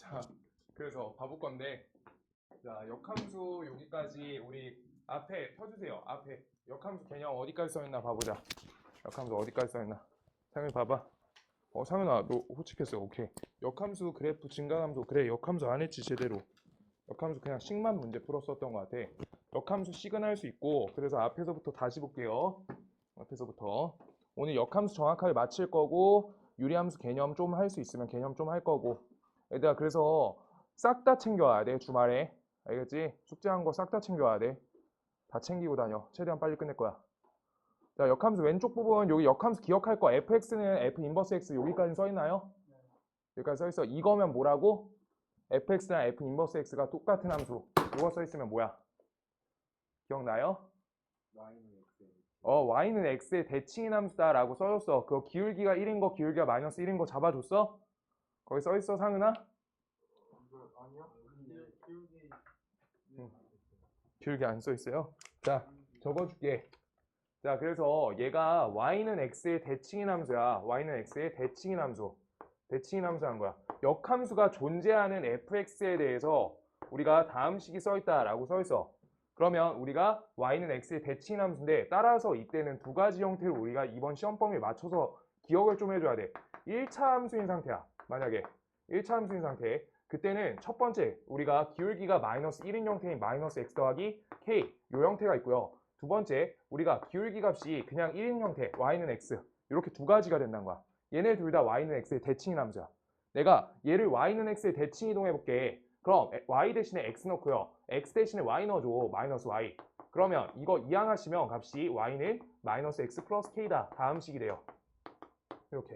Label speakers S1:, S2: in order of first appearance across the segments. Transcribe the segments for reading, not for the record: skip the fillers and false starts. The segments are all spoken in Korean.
S1: 자, 그래서 봐볼 건데, 자, 역함수 여기까지 우리 앞에 펴주세요. 앞에 역함수 개념 어디까지 써있나 봐보자. 역함수 어디까지 써있나. 상윤 봐봐. 상윤아, 너 호칭했어. 오케이. 역함수 그래프 증가함수. 그래, 역함수 안 했지 제대로. 역함수 그냥 식만 문제 풀었었던 것 같아. 역함수 식은 할 수 있고, 그래서 앞에서부터 다시 볼게요. 앞에서부터. 오늘 역함수 정확하게 맞힐 거고, 유리함수 개념 좀 할 수 있으면 개념 좀 할 거고. 얘들아, 그래서 싹 다 챙겨와야 돼, 주말에. 알겠지? 숙제한 거 싹 다 챙겨와야 돼. 다 챙기고 다녀. 최대한 빨리 끝낼 거야. 자, 역함수 왼쪽 부분, 여기 역함수 기억할 거. fx는 f 인버스 x 여기까지 써있나요? 여기까지 써있어. 이거면 뭐라고? fx랑 f 인버스 x가 똑같은 함수. 이거 써있으면 뭐야? 기억나요? y는 x의 대칭인 함수다 라고 써줬어. 그거 기울기가 1인 거, 기울기가 마이너스 1인 거 잡아줬어? 거기 써있어, 상은아?
S2: 아니요.
S1: 기울기 안 써있어요? 자, 적어줄게. 자, 그래서 얘가 y는 x의 대칭인 함수야. y는 x의 대칭인 함수. 대칭인 함수한 거야. 역함수가 존재하는 fx에 대해서 우리가 다음 식이 써있다 라고 써있어. 그러면 우리가 y는 x의 대칭인 함수인데, 따라서 이때는 두 가지 형태로 우리가 이번 시험 범위에 맞춰서 기억을 좀 해줘야 돼. 1차 함수인 상태야. 만약에 1차 함수인 상태, 그때는 첫 번째 우리가 기울기가 마이너스 1인 형태인 마이너스 x 더하기 k 요 형태가 있고요. 두 번째 우리가 기울기 값이 그냥 1인 형태 y는 x, 이렇게 두 가지가 된다는 거야. 얘네 둘 다 y는 x의 대칭인 함수야. 내가 얘를 y는 x의 대칭 이동해 볼게. 그럼 y 대신에 x 넣고요. x 대신에 y 넣어줘. 마이너스 y. 그러면 이거 이항하시면 값이 y는 마이너스 x 플러스 k다. 다음 식이 돼요. 이렇게.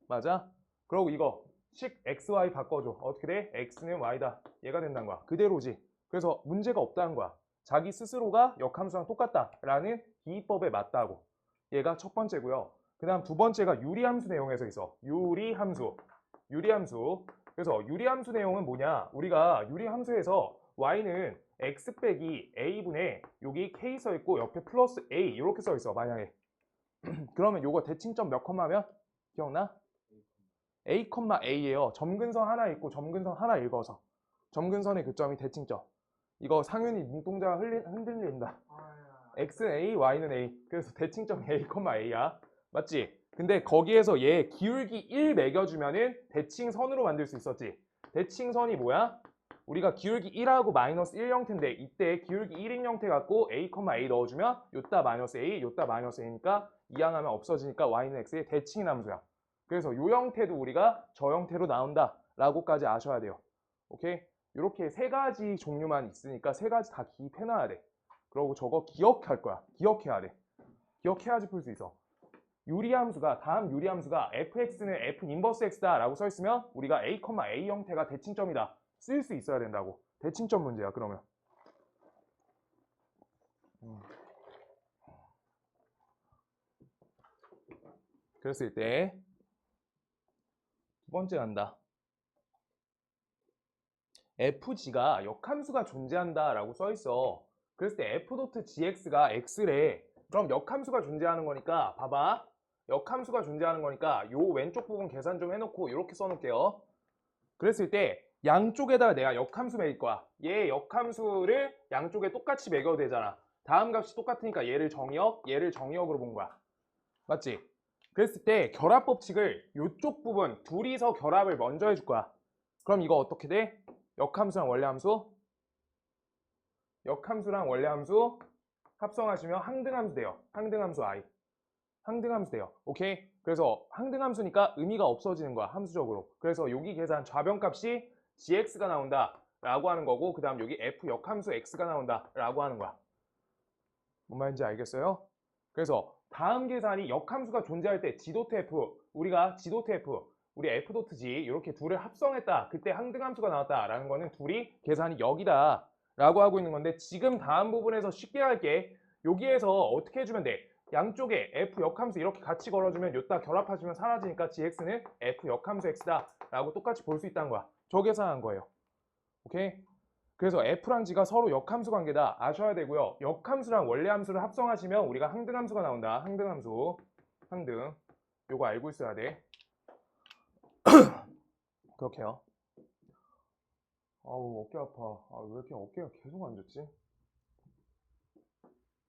S1: 맞아? 그리고 이거 식 xy 바꿔줘. 어떻게 돼? x는 y다. 얘가 된다는 거야. 그대로지. 그래서 문제가 없다는 거야. 자기 스스로가 역함수랑 똑같다라는 기법에 맞다고. 얘가 첫 번째고요. 그 다음 두 번째가 유리함수 내용에서 있어. 유리함수. 유리함수. 그래서 유리함수 내용은 뭐냐? 우리가 유리함수에서 y는 x 빼기 a분의 여기 k 써있고 옆에 플러스 a 이렇게 써있어. 만약에. 그러면 요거 대칭점 몇 컴마면? 기억나? a, a예요. 점근선 하나 있고 점근선 하나 읽어서. 점근선의 교점이 대칭점. 이거 상윤이 눈동자가 흔들린다. x는 a, y는 a. 그래서 대칭점 a, a야. 맞지? 근데 거기에서 얘 기울기 1 매겨주면은 대칭선으로 만들 수 있었지. 대칭선이 뭐야? 우리가 기울기 1하고 마이너스 1 형태인데, 이때 기울기 1인 형태 갖고 a, a 넣어주면 요따 마이너스 a, 요따 마이너스 a니까 이항하면 없어지니까 y는 x의 대칭인 함수야. 그래서 요 형태도 우리가 저 형태로 나온다 라고까지 아셔야 돼요. 오케이? 이렇게 세 가지 종류만 있으니까 세 가지 다 기입해놔야 돼. 그리고 저거 기억할 거야. 기억해야 돼. 기억해야지 풀 수 있어. 유리함수가, 다음 유리함수가 fx는 f 인버스 x다 라고 써있으면 우리가 a, a 형태가 대칭점이다. 쓸 수 있어야 된다고. 대칭점 문제야, 그러면. 그랬을 때 두 번째 간다. fg가 역함수가 존재한다 라고 써있어. 그랬을 때 f.gx가 x래. 그럼 역함수가 존재하는 거니까 봐봐. 역함수가 존재하는 거니까 요 왼쪽 부분 계산 좀 해놓고 이렇게 써놓을게요. 그랬을 때 양쪽에다가 내가 역함수 매길 거야. 얘 역함수를 양쪽에 똑같이 매겨도 되잖아. 다음 값이 똑같으니까 얘를 정의역, 얘를 정의역으로 본 거야. 맞지? 그랬을 때 결합 법칙을 이쪽 부분 둘이서 결합을 먼저 해줄 거야. 그럼 이거 어떻게 돼? 역함수랑 원래함수? 역함수랑 원래함수 합성하시면 항등함수 돼요. 항등함수 i. 항등함수 돼요. 오케이? 그래서 항등함수니까 의미가 없어지는 거야. 함수적으로. 그래서 여기 계산 좌변값이 gx가 나온다 라고 하는 거고, 그 다음 여기 f 역함수 x가 나온다 라고 하는 거야. 뭔 말인지 알겠어요? 그래서 다음 계산이 역함수가 존재할 때 g.f, 우리가 g.f, 우리 f.g 이렇게 둘을 합성했다. 그때 항등함수가 나왔다 라는 거는 둘이 계산이 역이다 라고 하고 있는 건데, 지금 다음 부분에서 쉽게 할게. 여기에서 어떻게 해주면 돼? 양쪽에 f 역함수 이렇게 같이 걸어주면 요따 결합하시면 사라지니까 gx는 f 역함수 x다 라고 똑같이 볼 수 있다는 거야. 저 계산한 거예요. 오케이? 그래서 f랑 g가 서로 역함수 관계다 아셔야 되고요. 역함수랑 원래함수를 합성하시면 우리가 항등함수가 나온다. 항등함수. 항등. 요거 알고 있어야 돼. 그렇게요. 아우, 어깨 아파. 아, 왜 이렇게 어깨가 계속 안 좋지?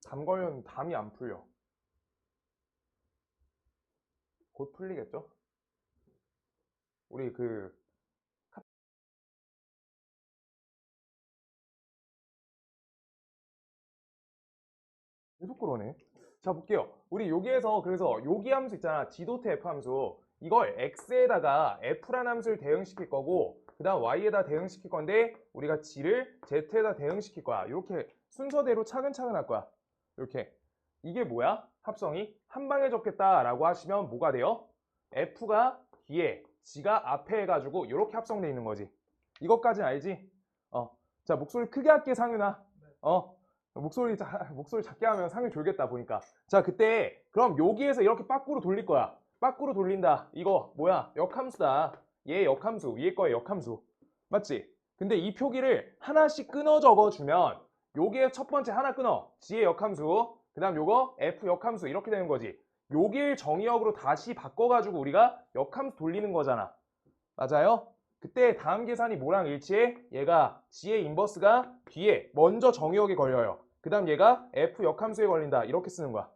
S1: 담 걸렸는데 담이 안 풀려. 곧 풀리겠죠? 우리 계속 그러네. 자, 볼게요. 우리 여기에서 그래서 여기 함수 있잖아. G도트 F 함수. 이걸 X에다가 F라는 함수를 대응시킬 거고 그 다음 Y에다 대응시킬 건데 우리가 G를 Z에다 대응시킬 거야. 이렇게 순서대로 차근차근 할 거야. 이렇게. 이게 뭐야? 합성이 한 방에 적겠다라고 하시면 뭐가 돼요? F가 뒤에, G가 앞에 해가지고 이렇게 합성돼 있는 거지. 이것까지는 알지? 자, 목소리 크게 할게, 상윤아. 목소리 작게 하면 상윤 졸겠다 보니까. 자, 그때 그럼 여기에서 이렇게 밖으로 돌릴 거야. 밖으로 돌린다. 이거 뭐야? 역함수다. 얘 역함수. 위에 거에 역함수. 맞지? 근데 이 표기를 하나씩 끊어 적어주면 여기에 첫 번째 하나 끊어. G의 역함수. 그 다음 요거 F 역함수. 이렇게 되는 거지. 여길 정의역으로 다시 바꿔가지고 우리가 역함수 돌리는 거잖아. 맞아요? 그때 다음 계산이 뭐랑 일치해? 얘가 G의 인버스가 뒤에 먼저 정의역에 걸려요. 그 다음 얘가 F 역함수에 걸린다. 이렇게 쓰는 거야.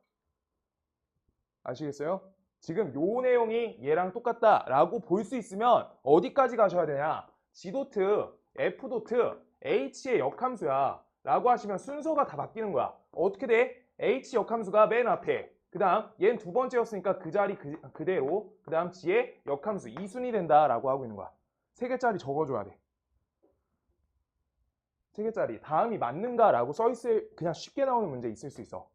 S1: 아시겠어요? 지금 요 내용이 얘랑 똑같다라고 볼 수 있으면 어디까지 가셔야 되냐? G도트, F도트, H의 역함수야. 라고 하시면 순서가 다 바뀌는 거야. 어떻게 돼? H 역함수가 맨 앞에. 그 다음 얘는 두 번째였으니까 그 자리 그대로. 그 다음 G의 역함수 2순위 된다라고 하고 있는 거야. 3개짜리 적어줘야 돼. 3개짜리. 다음이 맞는가라고 써있을 그냥 쉽게 나오는 문제 있을 수 있어.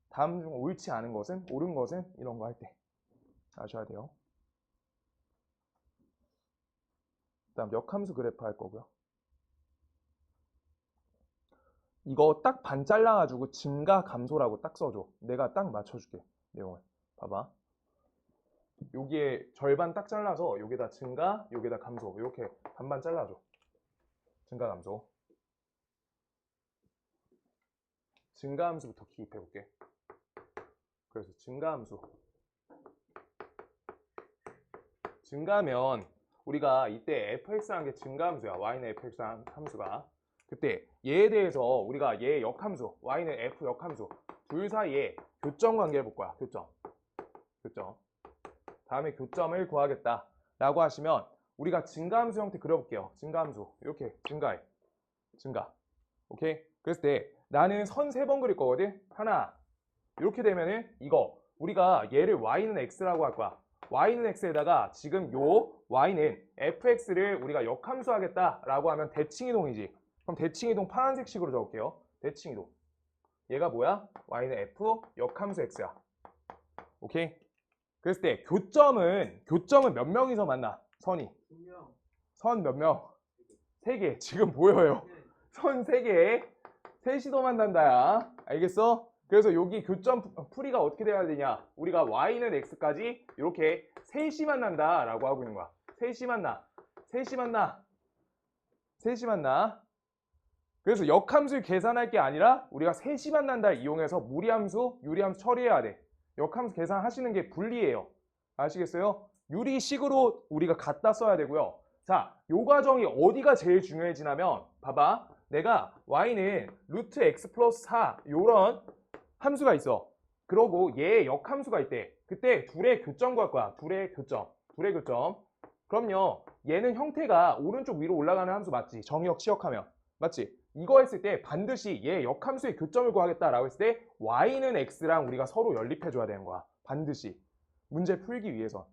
S1: 다음 중 옳지 않은 것은, 옳은 것은 이런 거 할 때 아셔야 돼요. 그 다음 역함수 그래프 할 거고요. 이거 딱 반 잘라가지고 증가 감소라고 딱 써줘. 내가 딱 맞춰줄게. 내용을. 봐봐. 여기에 절반 딱 잘라서 여기다 증가, 여기다 감소 이렇게 반반 잘라줘. 증가 감소. 증가 함수부터 기입해 볼게. 그래서 증가 함수. 증가하면 우리가 이때 fx라는 게 증가 함수야. y는 fx 함수가. 그때 얘에 대해서 우리가 얘 역함수, y는 f 역함수 둘 사이에 교점 관계를 볼 거야. 교점. 다음에 교점을 구하겠다 라고 하시면 우리가 증가함수 형태 그려볼게요. 증가함수 이렇게 증가. 오케이? 그랬을 때 나는 선 3번 그릴 거거든. 하나 이렇게 되면은 이거 우리가 얘를 y는 x라고 할 거야. y는 x에다가 지금 요 y는 fx를 우리가 역함수 하겠다 라고 하면 대칭이동이지. 그럼 대칭이동 파란색 식으로 적을게요. 대칭이동. 얘가 뭐야? y는 f 역함수 x야. 오케이? 그랬을 때 교점은 몇 명이서 만나? 선이. 선 몇 명? 3개. 지금 보여요. 선 3개. 셋이서 만난다야. 알겠어? 그래서 여기 교점 풀이가 어떻게 돼야 되냐? 우리가 y는 x까지 이렇게 셋이 만난다 라고 하고 있는 거야. 셋이 만나. 그래서 역함수를 계산할 게 아니라 우리가 셋이 만난다를 이용해서 무리함수, 유리함수 처리해야 돼. 역함수 계산하시는 게 불리해요. 아시겠어요? 유리식으로 우리가 갖다 써야 되고요. 자, 요 과정이 어디가 제일 중요해지냐면 봐봐. 내가 y는 루트 x 플러스 4 요런 함수가 있어. 그러고 얘 역함수가 있대. 그때 둘의 교점 구할 거야. 둘의 교점. 그럼요. 얘는 형태가 오른쪽 위로 올라가는 함수 맞지? 정의역 치역하면. 맞지? 이거 했을 때 반드시 얘 역함수의 교점을 구하겠다라고 했을 때 y는 x랑 우리가 서로 연립해줘야 되는 거야. 반드시. 문제 풀기 위해서.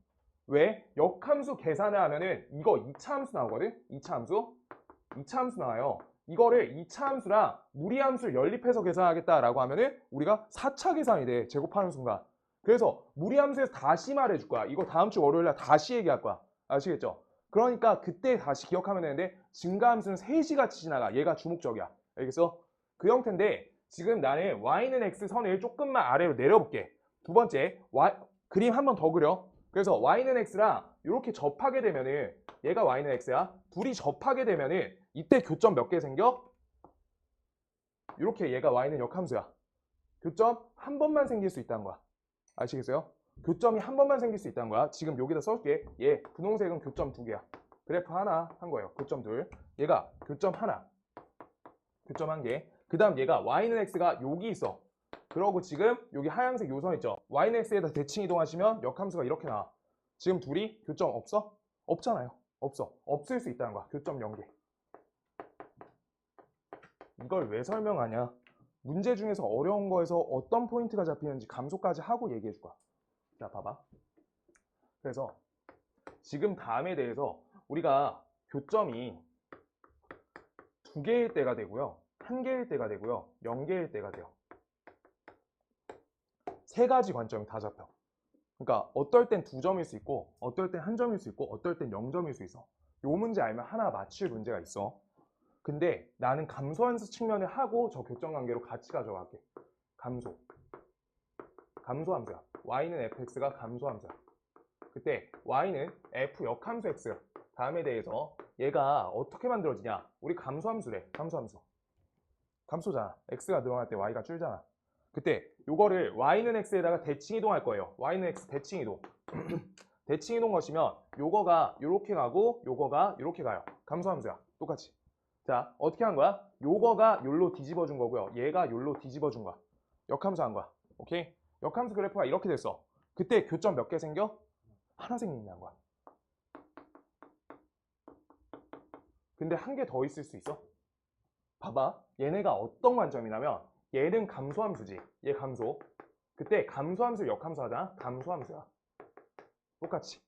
S1: 왜? 역함수 계산을 하면은 이거 2차 함수 나오거든? 2차 함수 나와요. 이거를 2차 함수랑 무리함수를 연립해서 계산하겠다라고 하면은 우리가 4차 계산이 돼. 제곱하는 순간. 그래서 무리함수에서 다시 말해줄 거야. 이거 다음 주 월요일날 다시 얘기할 거야. 아시겠죠? 그러니까 그때 다시 기억하면 되는데 증가함수는 3시 같이 지나가. 얘가 주목적이야. 알겠어? 그 형태인데 지금 나는 y는 x 선을 조금만 아래로 내려볼게. 두 번째 그림 한 번 더 그려. 그래서 y는 x랑 이렇게 접하게 되면은 얘가 y는 x야. 둘이 접하게 되면은 이때 교점 몇 개 생겨? 이렇게 얘가 y는 역함수야. 교점 한 번만 생길 수 있다는 거야. 아시겠어요? 교점이 한 번만 생길 수 있다는 거야. 지금 여기다 써볼게. 얘 분홍색은 교점 2개야. 그래프 하나 한 거예요. 교점 둘. 얘가 교점 하나. 교점 한 개. 그 다음 얘가 y는 x가 여기 있어. 그러고 지금 여기 하얀색 요선 있죠. y는 x에다 대칭 이동하시면 역함수가 이렇게 나와. 지금 둘이 교점 없어? 없잖아요. 없어. 없을 수 있다는 거야. 교점 0개. 이걸 왜 설명하냐? 문제 중에서 어려운 거에서 어떤 포인트가 잡히는지 감소까지 하고 얘기해 줄 거야. 자, 봐봐. 그래서 지금 다음에 대해서 우리가 교점이 2개일 때가 되고요. 1개일 때가 되고요. 0개일 때가 돼요. 3가지 관점이 다 잡혀. 그러니까 어떨 땐 2점일 수 있고 어떨 땐 1점일 수 있고 어떨 땐 0점일 수 있어. 요 문제 알면 하나 맞출 문제가 있어. 근데 나는 감소함수 측면을 하고 저 교점 관계로 같이 가져갈게. 감소함수야. y는 fx가 감소함수야. 그때 y는 f 역함수 x. 다음에 대해서 얘가 어떻게 만들어지냐? 우리 감소함수래. 감소잖아. x가 늘어날 때 y가 줄잖아. 그때 요거를 y는 x에다가 대칭 이동할 거예요. y는 x 대칭 이동. 대칭 이동 거시면 요거가 요렇게 가고 요거가 요렇게 가요. 감소함수야. 똑같이. 자, 어떻게 한 거야? 요거가 요로 뒤집어 준 거고요. 얘가 요로 뒤집어 준 거야. 역함수 한 거야. 오케이? 역함수 그래프가 이렇게 됐어. 그때 교점 몇 개 생겨? 하나 생긴다는 거야. 근데 한 개 더 있을 수 있어. 봐봐. 얘네가 어떤 관점이냐면 얘는 감소함수지. 얘 감소. 그때 감소함수 역함수 하잖아. 감소함수야. 똑같이.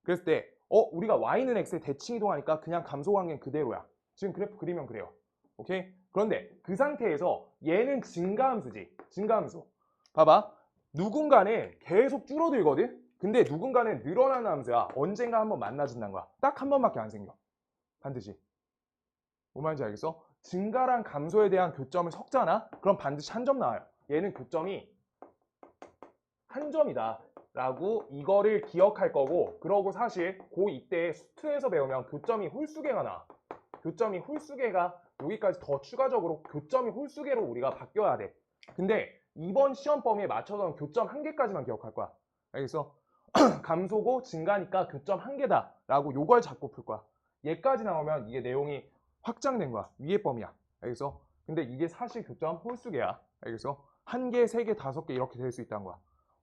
S1: 그랬을 때 우리가 y는 x에 대칭 이동하니까 그냥 감소 관계는 그대로야. 지금 그래프 그리면 그래요. 오케이? 그런데 그 상태에서 얘는 증가함수지. 증가함수. 봐봐. 누군가는 계속 줄어들거든? 근데 누군가는 늘어나는 함수야. 언젠가 한번 만나준다는 거야. 딱 한 번밖에 안 생겨. 반드시. 뭔 말인지 알겠어? 증가랑 감소에 대한 교점을 섞잖아? 그럼 반드시 한 점 나와요. 얘는 교점이 한 점이다. 라고 이거를 기억할 거고, 그러고 사실 고2 때 수트에서 배우면 교점이 홀수개가 나와. 교점이 홀수개가 여기까지 더 추가적으로 교점이 홀수개로 우리가 바뀌어야 돼. 근데 이번 시험 범위에 맞춰서는 교점 1개까지만 기억할 거야. 알겠어? 감소고 증가니까 교점 1개다 라고 요걸 잡고 풀 거야. 얘까지 나오면 이게 내용이 확장된 거야. 위의 범위야. 알겠어? 근데 이게 사실 교점 홀수개야. 알겠어? 1개, 3개, 5개 이렇게 될 수 있다는 거야.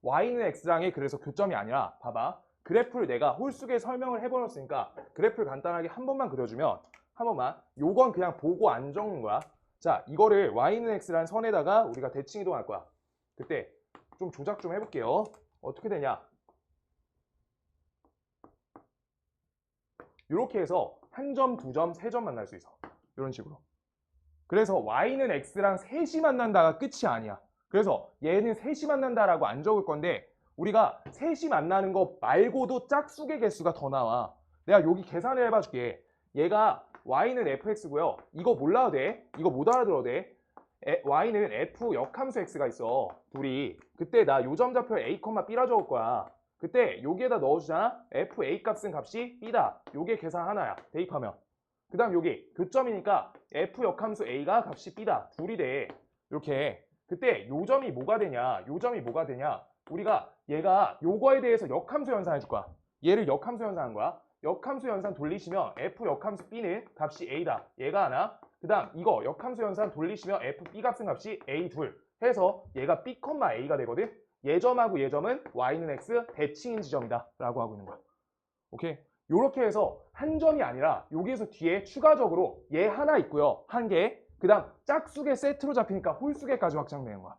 S1: y는 x랑의 그래서 교점이 아니라 봐봐. 그래프를 내가 홀수개 설명을 해버렸으니까 그래프를 간단하게 한 번만 그려주면 한 번만. 요건 그냥 보고 안 적는 거야. 자, 이거를 y는 x라는 선에다가 우리가 대칭 이동할 거야. 그때 좀 조작 좀 해볼게요. 어떻게 되냐? 이렇게 해서 한 점, 두 점, 세 점 만날 수 있어. 이런 식으로. 그래서 y는 x랑 셋이 만난다가 끝이 아니야. 그래서 얘는 셋이 만난다라고 안 적을 건데 우리가 셋이 만나는 거 말고도 짝수의 개수가 더 나와. 내가 여기 계산을 해봐 줄게. 얘가 y는 fx고요. 이거 몰라도 돼. 이거 못 알아들어도 돼. y는 f 역함수 x가 있어. 둘이. 그때 나 요점 좌표 a, b라 적을 거야. 그때 여기에다 넣어주잖아. fa 값은 값이 b다. 요게 계산 하나야. 대입하면. 그 다음 여기 교점이니까 f 역함수 a가 값이 b다. 둘이 돼. 이렇게. 그때 요점이 뭐가 되냐? 요점이 뭐가 되냐? 우리가 얘가 요거에 대해서 역함수 연산해 줄 거야. 얘를 역함수 연산한 거야. 역함수 연산 돌리시면 f 역함수 b는 값이 a다. 얘가 하나. 그 다음 이거 역함수 연산 돌리시면 f b 값은 값이 a 둘 해서 얘가 b, a가 되거든. 얘점하고 얘점은 y는 x 대칭인 지점이다 라고 하고 있는 거야. 오케이? 요렇게 해서 한 점이 아니라 여기에서 뒤에 추가적으로 얘 하나 있고요. 한 개. 그 다음 짝수개 세트로 잡히니까 홀수개까지 확장되는 거야.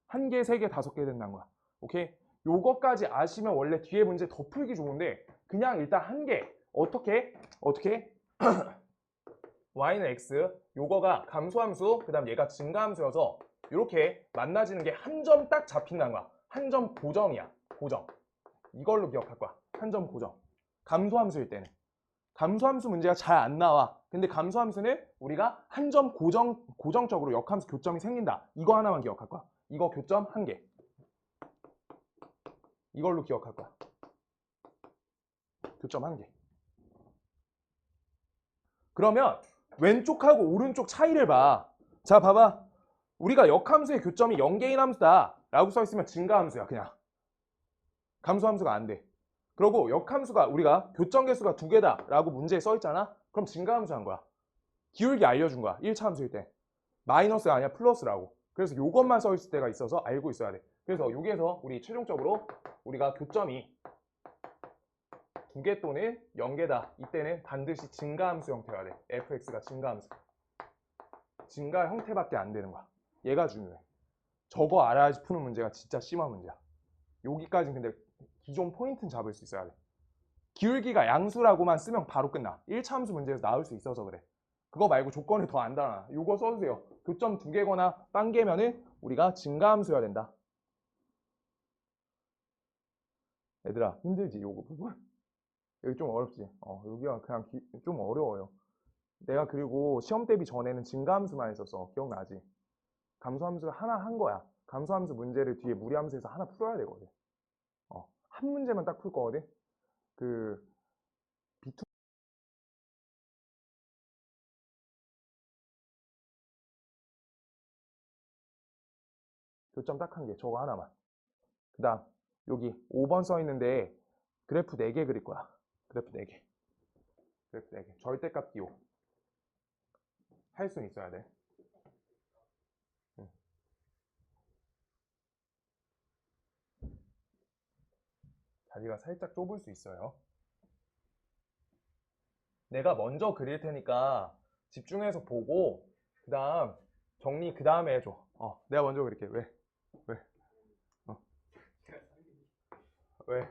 S1: 한 개, 세 개, 5개 된다는 거야. 오케이? 요거까지 아시면 원래 뒤에 문제 더 풀기 좋은데 그냥 일단 한 개. 어떻게? y는 x, 요거가 감소함수, 그 다음 얘가 증가함수여서 이렇게 만나지는 게 한 점 딱 잡힌다는 거야. 한 점 고정이야. 고정. 이걸로 기억할 거야. 한 점 고정. 감소함수일 때는. 감소함수 문제가 잘 안 나와. 근데 감소함수는 우리가 한 점 고정적으로 역함수 교점이 생긴다. 이거 하나만 기억할 거야. 이거 교점 한 개. 이걸로 기억할 거야. 교점 한 개. 그러면 왼쪽하고 오른쪽 차이를 봐. 자, 봐봐. 우리가 역함수의 교점이 0개인 함수다 라고 써있으면 증가함수야. 그냥. 감소함수가 안 돼. 그리고 역함수가 우리가 교점 개수가 2개다 라고 문제에 써있잖아. 그럼 증가함수 한 거야. 기울기 알려준 거야. 1차 함수일 때. 마이너스가 아니라 플러스라고. 그래서 요것만 써 있을 때가 있어서 알고 있어야 돼. 그래서 여기에서 우리 최종적으로 우리가 교점이 2개 또는 0개다. 이때는 반드시 증가함수 형태여야 돼. fx가 증가함수. 증가 형태밖에 안 되는 거야. 얘가 중요해. 저거 알아야지 푸는 문제가 진짜 심한 문제야. 여기까지는 근데 기존 포인트는 잡을 수 있어야 돼. 기울기가 양수라고만 쓰면 바로 끝나. 1차 함수 문제에서 나올 수 있어서 그래. 그거 말고 조건이 더 안 달아. 이거 써주세요. 교점 2개거나 빵개면은 우리가 증가함수여야 된다. 얘들아 힘들지 요거 부분? 여기 좀 어렵지? 여기가 그냥 좀 어려워요. 내가 그리고 시험 대비 전에는 증가함수만 했었어. 기억나지? 감소함수 하나 한 거야. 감소함수 문제를 뒤에 무리함수에서 하나 풀어야 되거든. 한 문제만 딱 풀 거거든. 그 B2 교점 딱 한 개. 저거 하나만. 그 다음 여기 5번 써 있는데 그래프 4개 그릴 거야. 그래프 4개. 그래프 4개. 절대값 띄워. 할 수는 있어야 돼. 자리가 살짝 좁을 수 있어요. 내가 먼저 그릴 테니까 집중해서 보고 그 다음 정리 그 다음에 해줘. 내가 먼저 그릴게. 왜? 왜? 왜?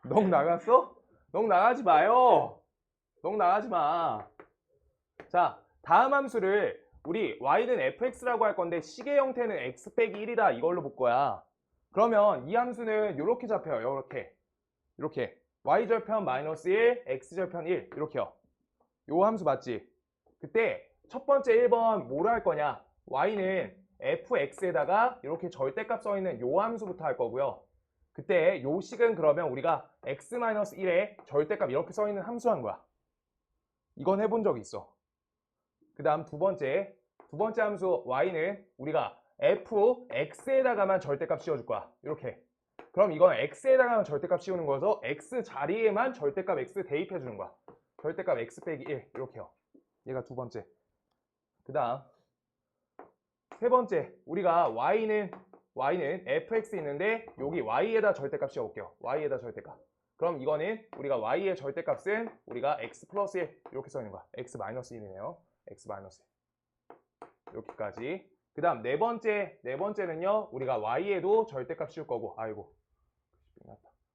S1: 넋 나갔어? 넋 나가지 마요. 넋 나가지 마. 자, 다음 함수를 우리 y는 fx라고 할 건데 식의 형태는 x 빼기 1이다 이걸로 볼 거야. 그러면 이 함수는 이렇게 잡혀요. 이렇게 y절편 마이너스 1, x절편 1 이렇게요. 요 함수 맞지? 그때 첫 번째 1번 뭐로 할 거냐? y는 fx에다가 이렇게 절대값 써 있는 요 함수부터 할 거고요. 그때 요 식은 그러면 우리가 x-1에 절대값 이렇게 써 있는 함수 한 거야. 이건 해본 적이 있어. 그 다음 두 번째 함수 y는 우리가 fx에다가만 절대값 씌워줄 거야. 이렇게. 그럼 이건 x에다가만 절대값 씌우는 거여서 x 자리에만 절대값 x 대입해 주는 거야. 절대값 x 빼기 1 이렇게요. 얘가 두 번째. 그 다음 세 번째 우리가 y는 fx 있는데 여기 y에다 절대값 씌워볼게요. y에다 절대값. 그럼 이거는 우리가 y의 절대값은 우리가 x 플러스 1 이렇게 써 있는 거야. x 마이너스 1이네요. x 마이너스 1. 여기까지. 그 다음 네 번째는요. 우리가 y에도 절대값 씌울 거고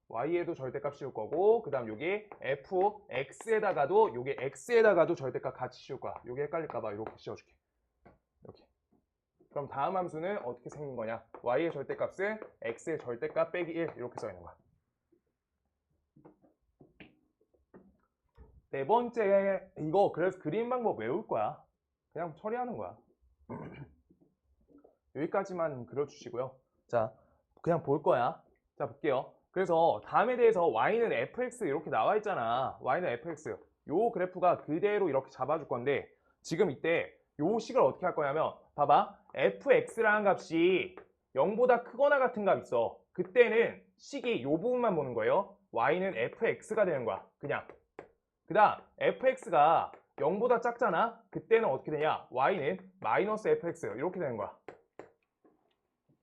S1: y에도 절대값 씌울 거고 그 다음 여기 fx에다가도 여기 x에다가도 절대값 같이 씌울 거야. 여기 헷갈릴까봐 이렇게 씌워줄게. 이렇게. 그럼 다음 함수는 어떻게 생긴 거냐? y의 절대값은 x의 절대값 빼기 1 이렇게 써 있는 거야. 네 번째 이거 그래서 그림 방법 외울 거야. 그냥 처리하는 거야. 여기까지만 그려주시고요. 자, 그냥 볼 거야. 자, 볼게요. 그래서 다음에 대해서 y는 fx 이렇게 나와 있잖아. y는 fx. 요 그래프가 그대로 이렇게 잡아줄 건데 지금 이때 요 식을 어떻게 할 거냐면 봐봐. fx라는 값이 0보다 크거나 같은 값 있어. 그때는 식이 요 부분만 보는 거예요. y는 fx가 되는 거야. 그냥. 그 다음 fx가 0보다 작잖아. 그때는 어떻게 되냐? y는 마이너스 fx 이렇게 되는 거야.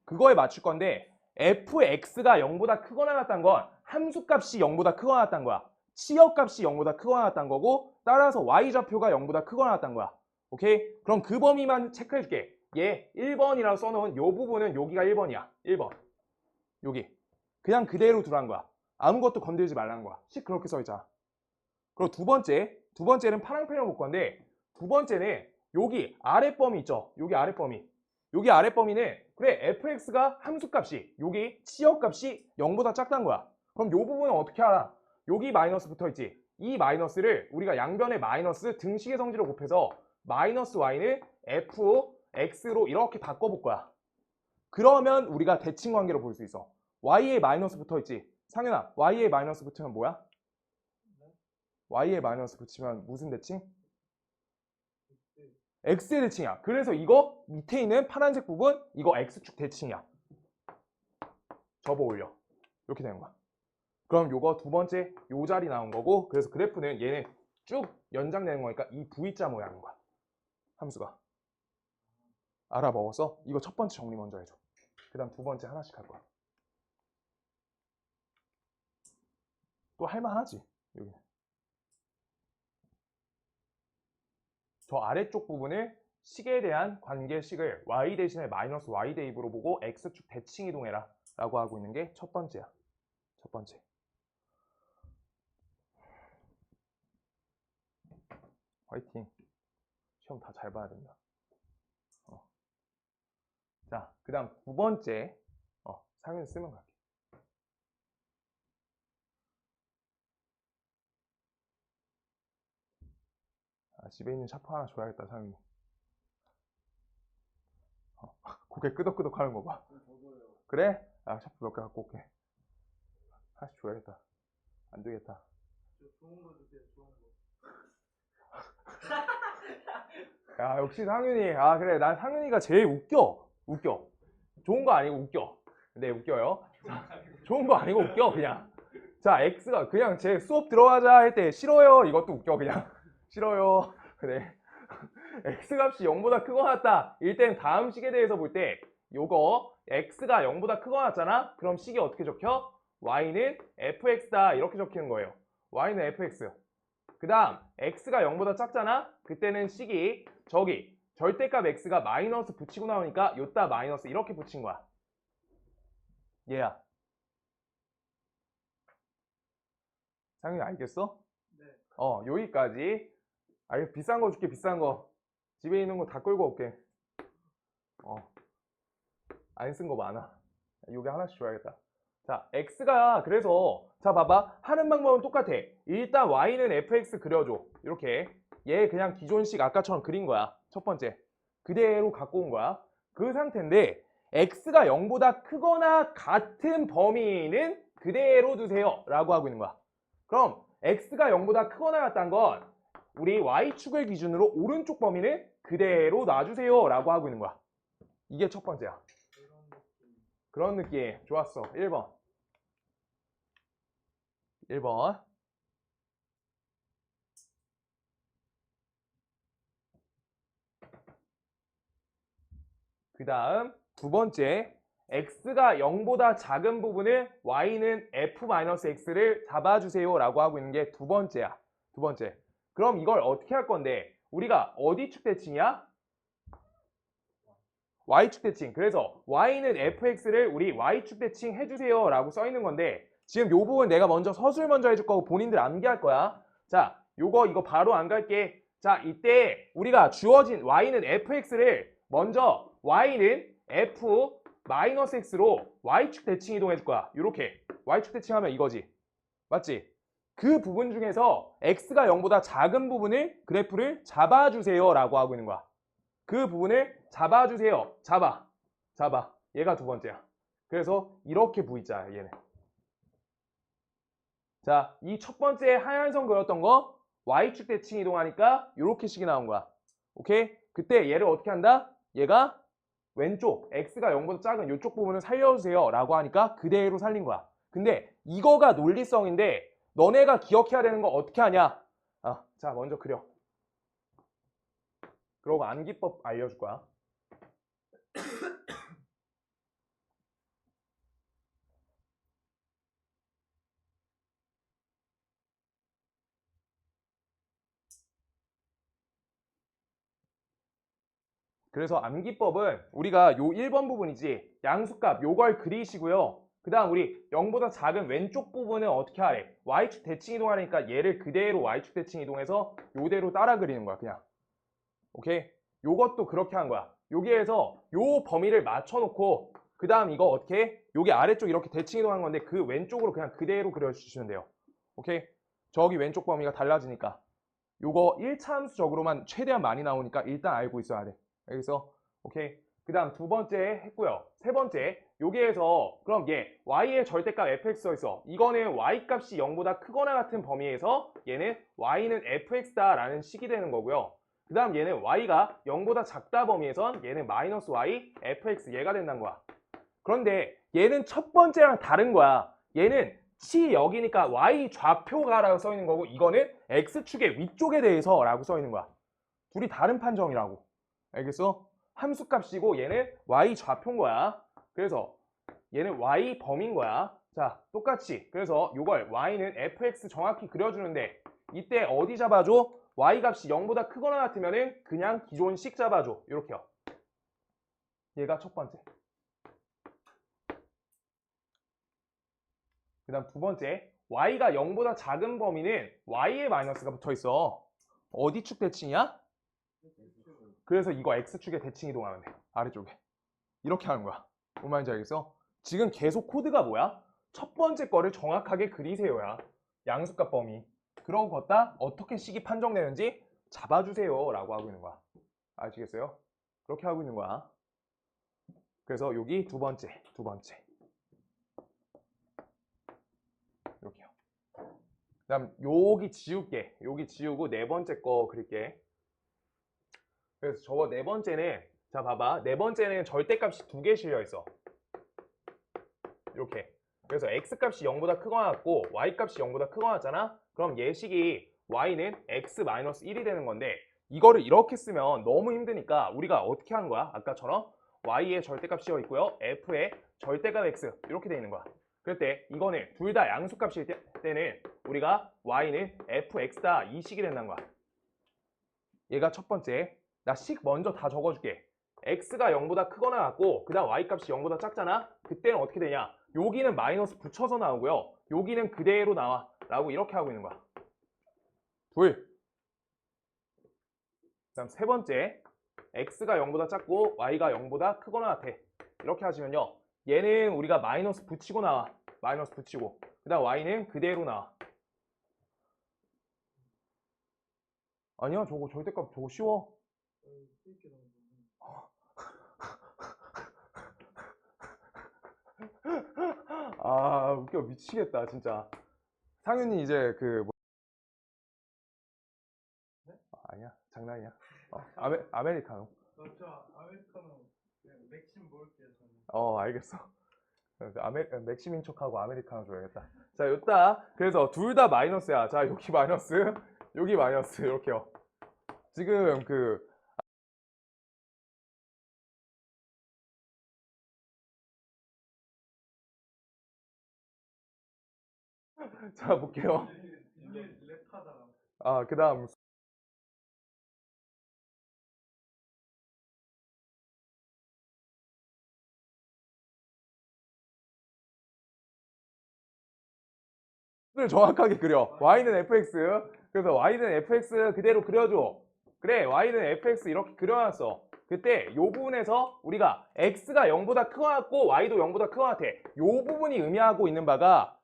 S1: 그거에 맞출 건데 fx가 0보다 크거나 같다는 건 함수값이 0보다 크거나 같다는 거야. 치역값이 0보다 크거나 같다는 거고 따라서 y좌표가 0보다 크거나 같다는 거야. 오케이? 그럼 그 범위만 체크해 줄게. 얘 1번이라고 써놓은 요 부분은 여기가 1번이야. 1번. 여기. 그냥 그대로 두라는 거야. 아무것도 건들지 말라는 거야. 식 그렇게 써있잖아. 그리고 두 번째는 파랑펜을 볼 건데 두 번째는 여기 아랫범위 있죠. 여기 아랫범위는 그래 fx가 함수값이 여기 치역값이 0보다 작다는 거야. 그럼 요 부분은 어떻게 알아? 여기 마이너스 붙어있지. 이 마이너스를 우리가 양변의 마이너스 등식의 성질을 곱해서 마이너스 y는 fx로 이렇게 바꿔볼 거야. 그러면 우리가 대칭 관계로 볼 수 있어. y에 마이너스 붙어있지. 상윤아, y에 마이너스 붙으면 뭐야? y에 마이너스 붙이면 무슨 대칭? x의 대칭이야. 그래서 이거 밑에 있는 파란색 부분 이거 x축 대칭이야. 접어 올려. 이렇게 되는 거야. 그럼 요거 두 번째 요 자리 나온 거고, 그래서 그래프는 얘는 쭉 연장되는 거니까 이 V자 모양인 거야. 함수가. 알아먹었어? 이거 첫 번째 정리 먼저 해줘. 그 다음 두 번째 하나씩 할 거야. 또 할만하지? 여기. 저 아래쪽 부분을 식에 대한 관계식을 y 대신에 마이너스 y 대입으로 보고 x축 대칭 이동해라 라고 하고 있는 게 첫 번째야. 첫 번째. 화이팅. 시험 다 잘 봐야 된다. 자, 그 다음 두 번째. 상윤 쓰면 갈게. 집에 있는 샤프 하나 줘야겠다, 상윤이. 고개 끄덕끄덕 하는 거 봐. 그래? 샤프 몇 개 갖고 올게. 하나씩 줘야겠다. 안 되겠다.
S2: 좋은 거 주세요. 좋은 거.
S1: 야, 역시 상윤이. 그래. 난 상윤이가 제일 웃겨. 웃겨. 좋은 거 아니고 웃겨. 네, 웃겨요. 자, 좋은 거 아니고 웃겨, 그냥. 자, X가 그냥 제 수업 들어가자 할 때 싫어요. 이것도 웃겨, 그냥. 싫어요. 그래. X값이 0보다 크거나 같다. 일단 다음 식에 대해서 볼 때 요거 X가 0보다 크거나 같잖아? 그럼 식이 어떻게 적혀? Y는 fx다. 이렇게 적히는 거예요. Y는 fx. 그 다음 X가 0보다 작잖아? 그때는 식이 저기 절대값 X가 마이너스 붙이고 나오니까 요따 마이너스 이렇게 붙인 거야. 얘야. 상윤이 알겠어?
S2: 네.
S1: 여기까지. 비싼 거 줄게, 비싼 거. 집에 있는 거 다 끌고 올게. 안 쓴 거 많아. 요게 하나씩 줘야겠다. 자, X가 그래서 자 봐봐. 하는 방법은 똑같아. 일단 Y는 fx 그려줘. 이렇게. 얘 그냥 기존식 아까처럼 그린 거야. 첫 번째. 그대로 갖고 온 거야. 그 상태인데 X가 0보다 크거나 같은 범위는 그대로 두세요. 라고 하고 있는 거야. 그럼 X가 0보다 크거나 같다는 건 우리 Y축을 기준으로 오른쪽 범위는 그대로 놔주세요. 라고 하고 있는 거야. 이게 첫 번째야. 그런 느낌. 좋았어. 1번. 1번. 그 다음 두 번째. X가 0보다 작은 부분을 Y는 f-x를 잡아주세요. 라고 하고 있는 게 두 번째야. 두 번째. 그럼 이걸 어떻게 할 건데? 우리가 어디 축 대칭이야? Y축 대칭. 그래서 Y는 fx를 우리 Y축 대칭 해주세요 라고 써 있는 건데 지금 요 부분 내가 먼저 서술 먼저 해줄 거고 본인들 암기할 거야. 자, 이거 바로 안 갈게. 자, 이때 우리가 주어진 Y는 fx를 먼저 Y는 f-x로 Y축 대칭 이동해 줄 거야. 요렇게 Y축 대칭하면 이거지. 맞지? 그 부분 중에서 X가 0보다 작은 부분을 그래프를 잡아주세요 라고 하고 있는 거야. 그 부분을 잡아주세요. 잡아. 얘가 두 번째야. 그래서 이렇게 V자야, 얘는. 자, 이 첫 번째 하얀 선 그렸던 거 Y축 대칭 이동하니까 이렇게 식이 나온 거야. 오케이? 그때 얘를 어떻게 한다? 얘가 왼쪽 X가 0보다 작은 이쪽 부분을 살려주세요 라고 하니까 그대로 살린 거야. 근데 이거가 논리성인데 너네가 기억해야 되는 거 어떻게 하냐? 자, 먼저 그려. 그러고 암기법 알려줄 거야. 그래서 암기법은 우리가 요 1번 부분이지 양수값 요걸 그리시고요. 그 다음 우리 0보다 작은 왼쪽 부분은 어떻게 하래? Y축 대칭 이동하니까 얘를 그대로 Y축 대칭 이동해서 요대로 따라 그리는 거야, 그냥. 오케이? 요것도 그렇게 한 거야. 여기에서 요 범위를 맞춰놓고 그 다음 이거 어떻게 해? 여기 아래쪽 이렇게 대칭 이동한 건데 그 왼쪽으로 그냥 그대로 그려주시면 돼요. 오케이? 저기 왼쪽 범위가 달라지니까 요거 1차 함수적으로만 최대한 많이 나오니까 일단 알고 있어야 돼. 여기서 오케이. 그 다음 두 번째 했고요. 세 번째 여기에서 그럼 얘 y의 절대값 fx 써 있어. 이거는 y 값이 0보다 크거나 같은 범위에서 얘는 y는 fx다 라는 식이 되는 거고요. 그 다음 얘는 y가 0보다 작다 범위에선 얘는 마이너스 y fx 얘가 된다는 거야. 그런데 얘는 첫 번째랑 다른 거야. 얘는 치 여기니까 y 좌표가라고 써 있는 거고 이거는 x축의 위쪽에 대해서라고 써 있는 거야. 둘이 다른 판정이라고. 알겠어? 함수값이고 얘는 y 좌표인 거야. 그래서 얘는 y 범인 거야. 자, 똑같이. 그래서 이걸 y는 fx 정확히 그려주는데 이때 어디 잡아줘? y 값이 0보다 크거나 같으면은 그냥 기존식 잡아줘. 이렇게요. 얘가 첫 번째. 그 다음 두 번째, y가 0보다 작은 범위는 y에 마이너스가 붙어 있어. 어디 축 대칭이야? 그래서 이거 x축에 대칭 이동하면 돼. 아래쪽에. 이렇게 하는 거야. 뭔 말인지 알겠어? 지금 계속 코드가 뭐야? 첫 번째 거를 정확하게 그리세요야. 양수값 범위. 그러고 걷다 어떻게 식이 판정되는지 잡아주세요 라고 하고 있는 거야. 아시겠어요? 그렇게 하고 있는 거야. 그래서 여기 두 번째. 이렇게요. 그 다음 여기 지울게. 여기 지우고 네 번째 거 그릴게. 그래서 저거 네 번째는 자 봐봐. 네 번째는 절대값이 두 개 실려 있어. 이렇게. 그래서 x값이 0보다 크거나 같고 y값이 0보다 크거나 같잖아. 그럼 예식이 y는 x-1이 되는 건데 이거를 이렇게 쓰면 너무 힘드니까 우리가 어떻게 하는 거야? 아까처럼 y의 절대값 씌워 있고요. f의 절대값 x 이렇게 돼 있는 거야. 그럴 때 이거는 둘 다 양수값일 때는 우리가 y는 fx다 이 식이 된다는 거야. 얘가 첫 번째. 나 식 먼저 다 적어줄게. x가 0보다 크거나 같고 그 다음 y값이 0보다 작잖아. 그때는 어떻게 되냐? 여기는 마이너스 붙여서 나오고요. 여기는 그대로 나와 라고 이렇게 하고 있는 거야. 둘. 그 다음 세 번째. x가 0보다 작고 y가 0보다 크거나 같아. 이렇게 하시면요. 얘는 우리가 마이너스 붙이고 나와. 마이너스 붙이고. 그 다음 y는 그대로 나와. 아니야 저거 절대값 저거 쉬워. 아 웃겨 미치겠다 진짜. 상윤이 이제 아니야 장난이야. 아메리카노.
S2: 저 아메리카노 맥심 먹을게요 저는.
S1: 알겠어. 맥심인 척하고 아메리카노 줘야겠다. 자 요따 그래서 둘 다 마이너스야. 자 여기 마이너스 여기 마이너스 이렇게요. 지금 자 볼게요.
S2: 이게 랩하다.
S1: 그 다음 를 정확하게 그려. y는 fx. 그래서 y는 fx 그대로 그려줘. 그래 y는 fx 이렇게 그려놨어. 그때 요 부분에서 우리가 x가 0보다 크거나 같고 y도 0보다 크거나 같아. 요 부분이 의미하고 있는 바가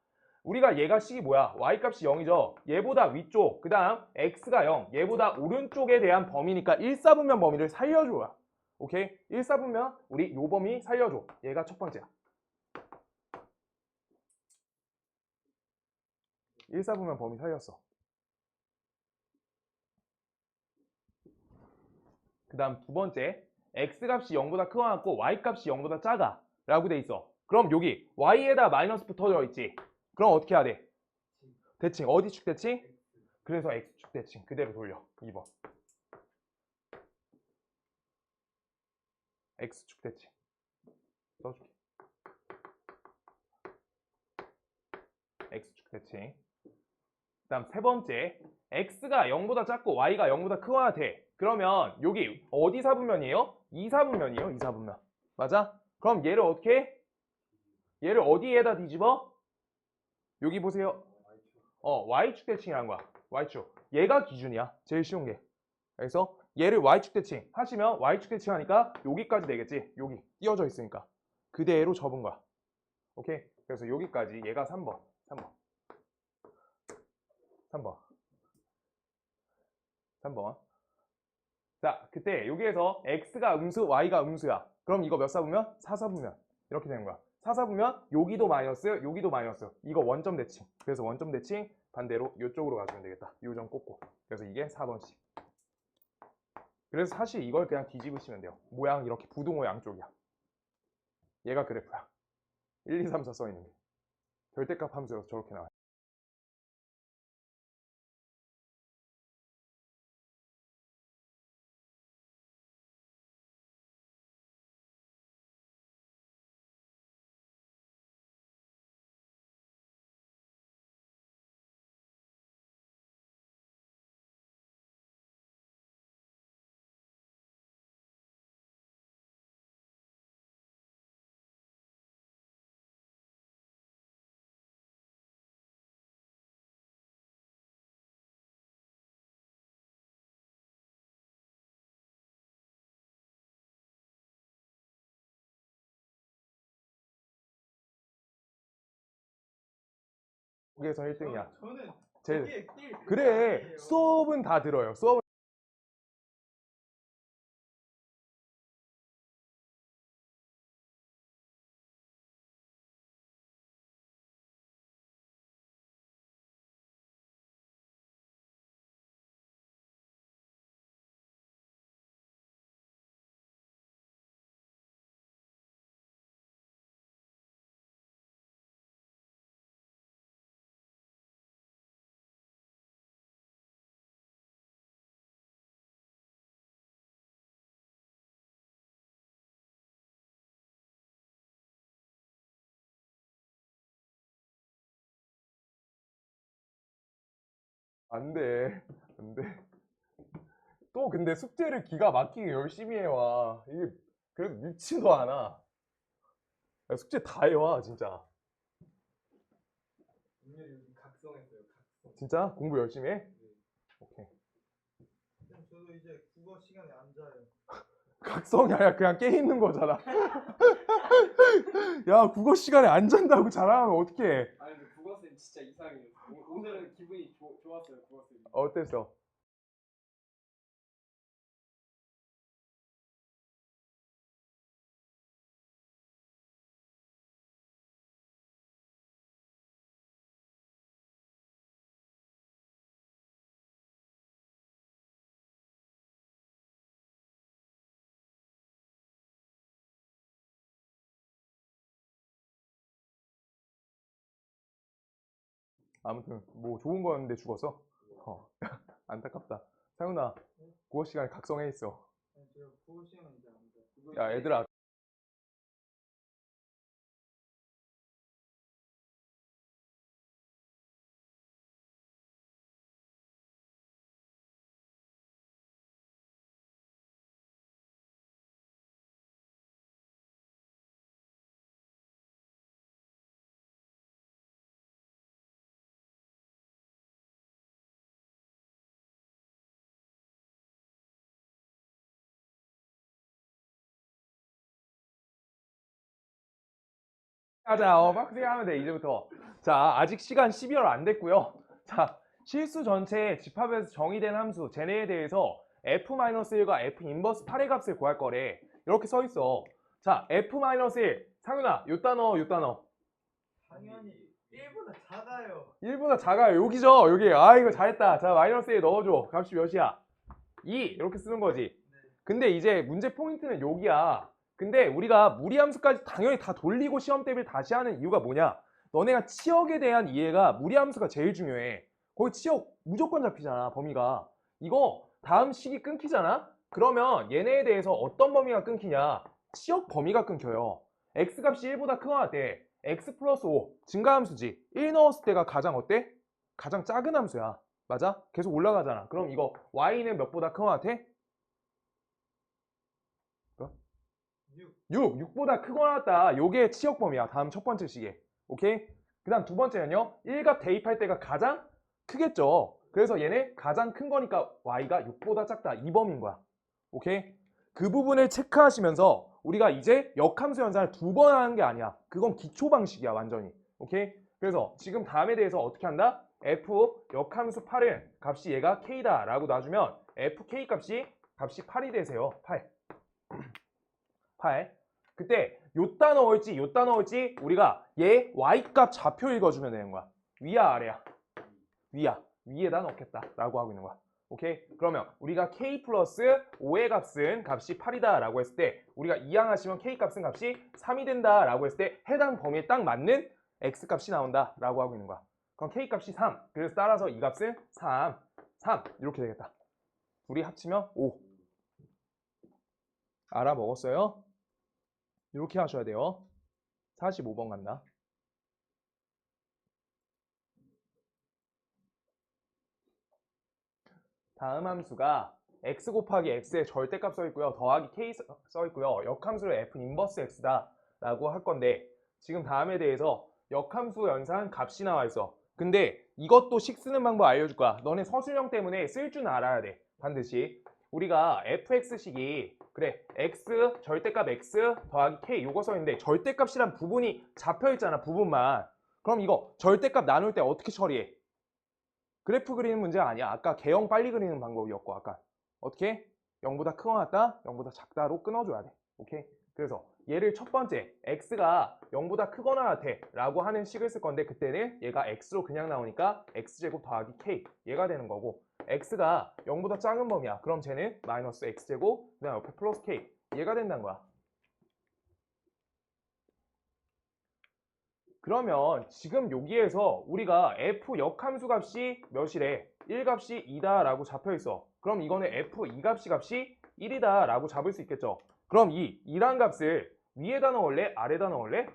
S1: 우리가 얘가 식이 뭐야? y값이 0이죠. 얘보다 위쪽, 그 다음 x가 0, 얘보다 오른쪽에 대한 범위니까 1사분면 범위를 살려줘야. 오케이? 1사분면 우리 요 범위 살려줘. 얘가 첫 번째야. 1사분면 범위 살렸어. 그 다음 두 번째, x값이 0보다 크거나 같고 y값이 0보다 작아 라고 돼 있어. 그럼 여기 y에다 마이너스 붙어져 있지. 그럼 어떻게 해야 돼? 대칭. 어디 축 대칭? 그래서 x축 대칭. 그대로 돌려. 2번. x축 대칭. 써줄게. x축 대칭. 그 다음 세 번째, x가 0보다 작고 y가 0보다 크거나 돼. 그러면 여기 어디 사분면이에요? 2사분면이에요. 2사분면. 맞아? 그럼 얘를 어떻게 해? 얘를 어디에다 뒤집어? 여기 보세요. y축 대칭이라는 거야. y축. 얘가 기준이야. 제일 쉬운 게. 그래서 얘를 y축 대칭 하시면 y축 대칭 하니까 여기까지 되겠지. 여기 띄어져 있으니까. 그대로 접은 거야. 오케이? 그래서 여기까지 얘가 3번. 3번. 자, 그때 여기에서 x가 음수, y가 음수야. 그럼 이거 몇 사분면? 4사분면. 이렇게 되는 거야. 4사분면 여기도 마이너스, 여기도 마이너스. 이거 원점 대칭. 그래서 원점 대칭 반대로 이쪽으로 가주면 되겠다. 이 점 꽂고. 그래서 이게 4번씩. 그래서 사실 이걸 그냥 뒤집으시면 돼요. 모양 이렇게 부등호 양쪽이야. 얘가 그래프야. 1, 2, 3, 4 써 있는 게. 절대값 함수여서 저렇게 나와요. 거기에서 1등이야.
S2: 저는
S1: 제
S2: 거기에 낄 그게
S1: 그래.
S2: 아니에요.
S1: 수업은 다 들어요. 수업은 안 돼. 안 돼. 또 근데 숙제를 기가 막히게 열심히 해와. 이게 그래도 늦지도 않아. 야, 숙제 다 해와 진짜.
S2: 오늘 요즘 각성했어요. 각성.
S1: 진짜 공부 열심히 해?
S2: 네.
S1: 오케이.
S2: 쌤, 저도 이제 국어 시간에 안 자요.
S1: 각성이 아니라 그냥 깨 있는 거잖아. 야, 국어 시간에 안 잔다고 자랑하면 어떡해.
S3: 아니 근데 국어쌤 진짜 이상해요. 오늘은 기분이 좋았어요 국어쌤.
S1: 어땠어? 아무튼 뭐 좋은 거였는데 죽었어? 안타깝다. 상훈아, 국어 시간에 각성해 있어.
S2: 네, 제가 국어 시간에 이제 안 자요.
S1: 야, 얘들아. 하자. 빡세게 하면 돼, 이제부터. 자, 아직 시간 12월 안 됐고요. 자, 실수 전체의 집합에서 정의된 함수, 쟤네에 대해서 f-1과 f 인버스 8의 값을 구할 거래. 이렇게 써 있어. 자, f-1. 상윤아, 요 단어, 요 단어.
S2: 당연히 1보다 작아요.
S1: 1보다 작아요. 여기죠, 여기. 아, 이거 잘했다. 자, 마이너스 1 넣어줘. 값이 몇이야? 2. 이렇게 쓰는 거지.
S2: 네.
S1: 근데 이제 문제 포인트는 여기야. 근데 우리가 무리함수까지 당연히 다 돌리고 시험 대비를 다시 하는 이유가 뭐냐? 너네가 치역에 대한 이해가 무리함수가 제일 중요해. 거기 치역 무조건 잡히잖아, 범위가. 이거 다음 식이 끊기잖아? 그러면 얘네에 대해서 어떤 범위가 끊기냐? 치역 범위가 끊겨요. x값이 1보다 크거나 때 x 플러스 5 증가함수지. 1 넣었을 때가 가장 어때? 가장 작은 함수야. 맞아? 계속 올라가잖아. 그럼 이거 y는 몇보다 크거나 돼?
S2: 6.
S1: 6보다 크거나 같다. 요게 치역 범위야. 다음 첫 번째 식에. 오케이? 그 다음 두 번째는요. 1값 대입할 때가 가장 크겠죠. 그래서 얘네 가장 큰 거니까 y가 6보다 작다. 이 범위인 거야. 오케이? 그 부분을 체크하시면서 우리가 이제 역함수 연산을 2번 하는 게 아니야. 그건 기초 방식이야, 완전히. 오케이? 그래서 지금 다음에 대해서 어떻게 한다? f 역함수 8은 값이 얘가 k다 라고 놔주면 fk 값이 8이 되세요. 8. 8. 그때 요따 넣을지 요따 넣을지 우리가 얘 y값 좌표 읽어주면 되는 거야. 위야 아래야? 위야. 위에다 넣겠다 라고 하고 있는 거야. 오케이? 그러면 우리가 k 플러스 5의 값은 값이 8이다 라고 했을 때 우리가 이항하시면 k 값은 값이 3이 된다 라고 했을 때 해당 범위에 딱 맞는 x 값이 나온다 라고 하고 있는 거야. 그럼 k 값이 3. 그래서 따라서 이 값은 3 이렇게 되겠다. 둘이 합치면 5. 알아먹었어요? 이렇게 하셔야 돼요. 45번 간다. 다음 함수가 x 곱하기 x의 절대값 써있고요. 더하기 k 써있고요. 역함수를 f 인버스 x다 라고 할 건데 지금 다음에 대해서 역함수 연산 값이 나와 있어. 근데 이것도 식 쓰는 방법 알려줄 거야. 너네 서술형 때문에 쓸 줄 알아야 돼. 반드시. 우리가 fx식이 그래 x 절대값 x 더하기 k 요거 써있는데 절대값이란 부분이 잡혀있잖아. 부분만. 그럼 이거 절대값 나눌 때 어떻게 처리해? 그래프 그리는 문제가 아니야. 아까 개형 빨리 그리는 방법이었고 아까 어떻게? 0보다 크거나 같다? 0보다 작다로 끊어줘야 돼. 오케이? 그래서 얘를 첫 번째 x가 0보다 크거나 같아 라고 하는 식을 쓸 건데 그때는 얘가 x로 그냥 나오니까 x제곱 더하기 k 얘가 되는 거고 x가 0보다 작은 범위야. 그럼 쟤는 마이너스 x제곱 그 다음 옆에 플러스 k 얘가 된다는 거야. 그러면 지금 여기에서 우리가 f 역함수 값이 몇이래? 1값이 2다 라고 잡혀있어. 그럼 이거는 f 2값이 1이다 라고 잡을 수 있겠죠. 그럼 이 2란 값을 위에다 넣을래? 아래다 넣을래?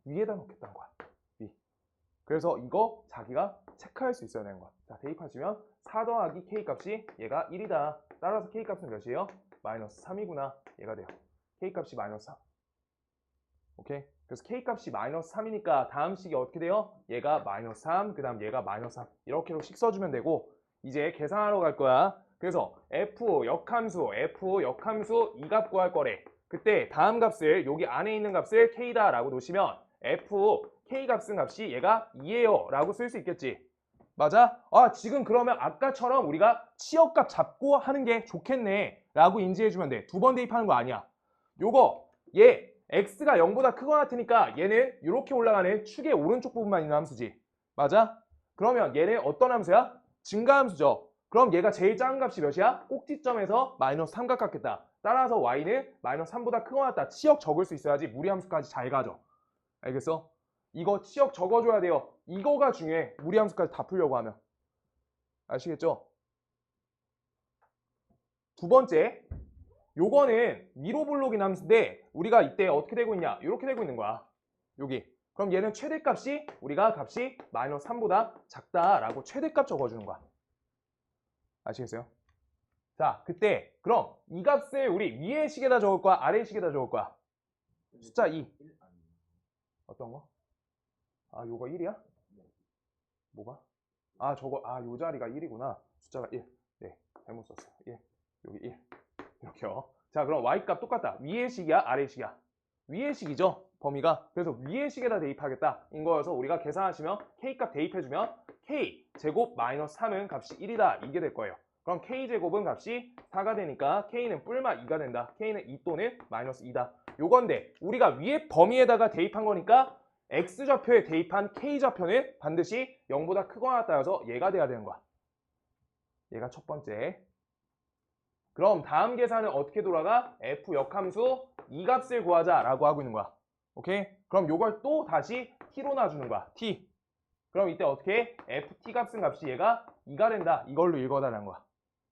S1: 위에다 넣겠다는 거야. 위. 그래서 이거 자기가 체크할 수 있어야 되는 거야. 자, 대입하시면 4 더하기 k 값이 얘가 1이다. 따라서 k 값은 몇이에요? 마이너스 3이구나. 얘가 돼요. k 값이 마이너스 3. 오케이? 그래서 k 값이 마이너스 3이니까 다음 식이 어떻게 돼요? 얘가 마이너스 3, 그 다음 얘가 마이너스 3 이렇게로 식 써주면 되고 이제 계산하러 갈 거야. 그래서 f 역함수 이 값 구할 거래. 그때 다음 값을 여기 안에 있는 값을 k다 라고 놓으시면 f k 값이 얘가 2예요 라고 쓸 수 있겠지. 맞아? 아 지금 그러면 아까처럼 우리가 치역값 잡고 하는 게 좋겠네 라고 인지해주면 돼. 두 번 대입하는 거 아니야. 요거 얘 x가 0보다 크거나 같으니까 얘는 이렇게 올라가는 축의 오른쪽 부분만 있는 함수지. 맞아? 그러면 얘는 어떤 함수야? 증가함수죠. 그럼 얘가 제일 작은 값이 몇이야? 꼭지점에서 마이너스 3각 같겠다. 따라서 y는 마이너스 3보다 크거나 같다. 치역 적을 수 있어야지 무리함수까지 잘 가져. 알겠어? 이거 치역 적어줘야 돼요. 이거가 중요해. 무리함수까지 다 풀려고 하면. 아시겠죠? 두 번째. 요거는 위로 블록인 함수인데 우리가 이때 어떻게 되고 있냐? 이렇게 되고 있는 거야. 여기. 그럼 얘는 최대값이 우리가 값이 마이너스 3보다 작다라고 최대값 적어주는 거야. 아시겠어요? 자, 그때 그럼 이 값을 우리 위의 식에다 적을 거야? 아래의 식에다 적을 거야? 숫자 2. 어떤 거? 아, 요거 1이야? 뭐가? 아, 저거, 요 자리가 1이구나. 숫자가 1. 네, 잘못 썼어. 1. 여기 1. 이렇게요. 자, 그럼 y값 똑같다. 위의 식이야? 아래의 식이야? 위의 식이죠. 범위가. 그래서 위의 식에다 대입하겠다. 인 거여서 우리가 계산하시면 k값 대입해주면 k제곱 마이너스 3은 값이 1이다. 이게 될 거예요. 그럼 k제곱은 값이 4가 되니까 k는 뿔마 2가 된다. k는 2 또는 마이너스 2다. 요건데 우리가 위의 범위에다가 대입한 거니까 x좌표에 대입한 k좌표는 반드시 0보다 크거나 같다여서 얘가 돼야 되는 거야. 얘가 첫 번째. 그럼 다음 계산은 어떻게 돌아가? f 역함수 이 값을 구하자라고 하고 있는 거야. 오케이? 그럼 요걸 또 다시 t로 놔주는 거야. t. 그럼 이때 어떻게 해? ft 값이 얘가 2가 된다. 이걸로 읽어달라는 거야.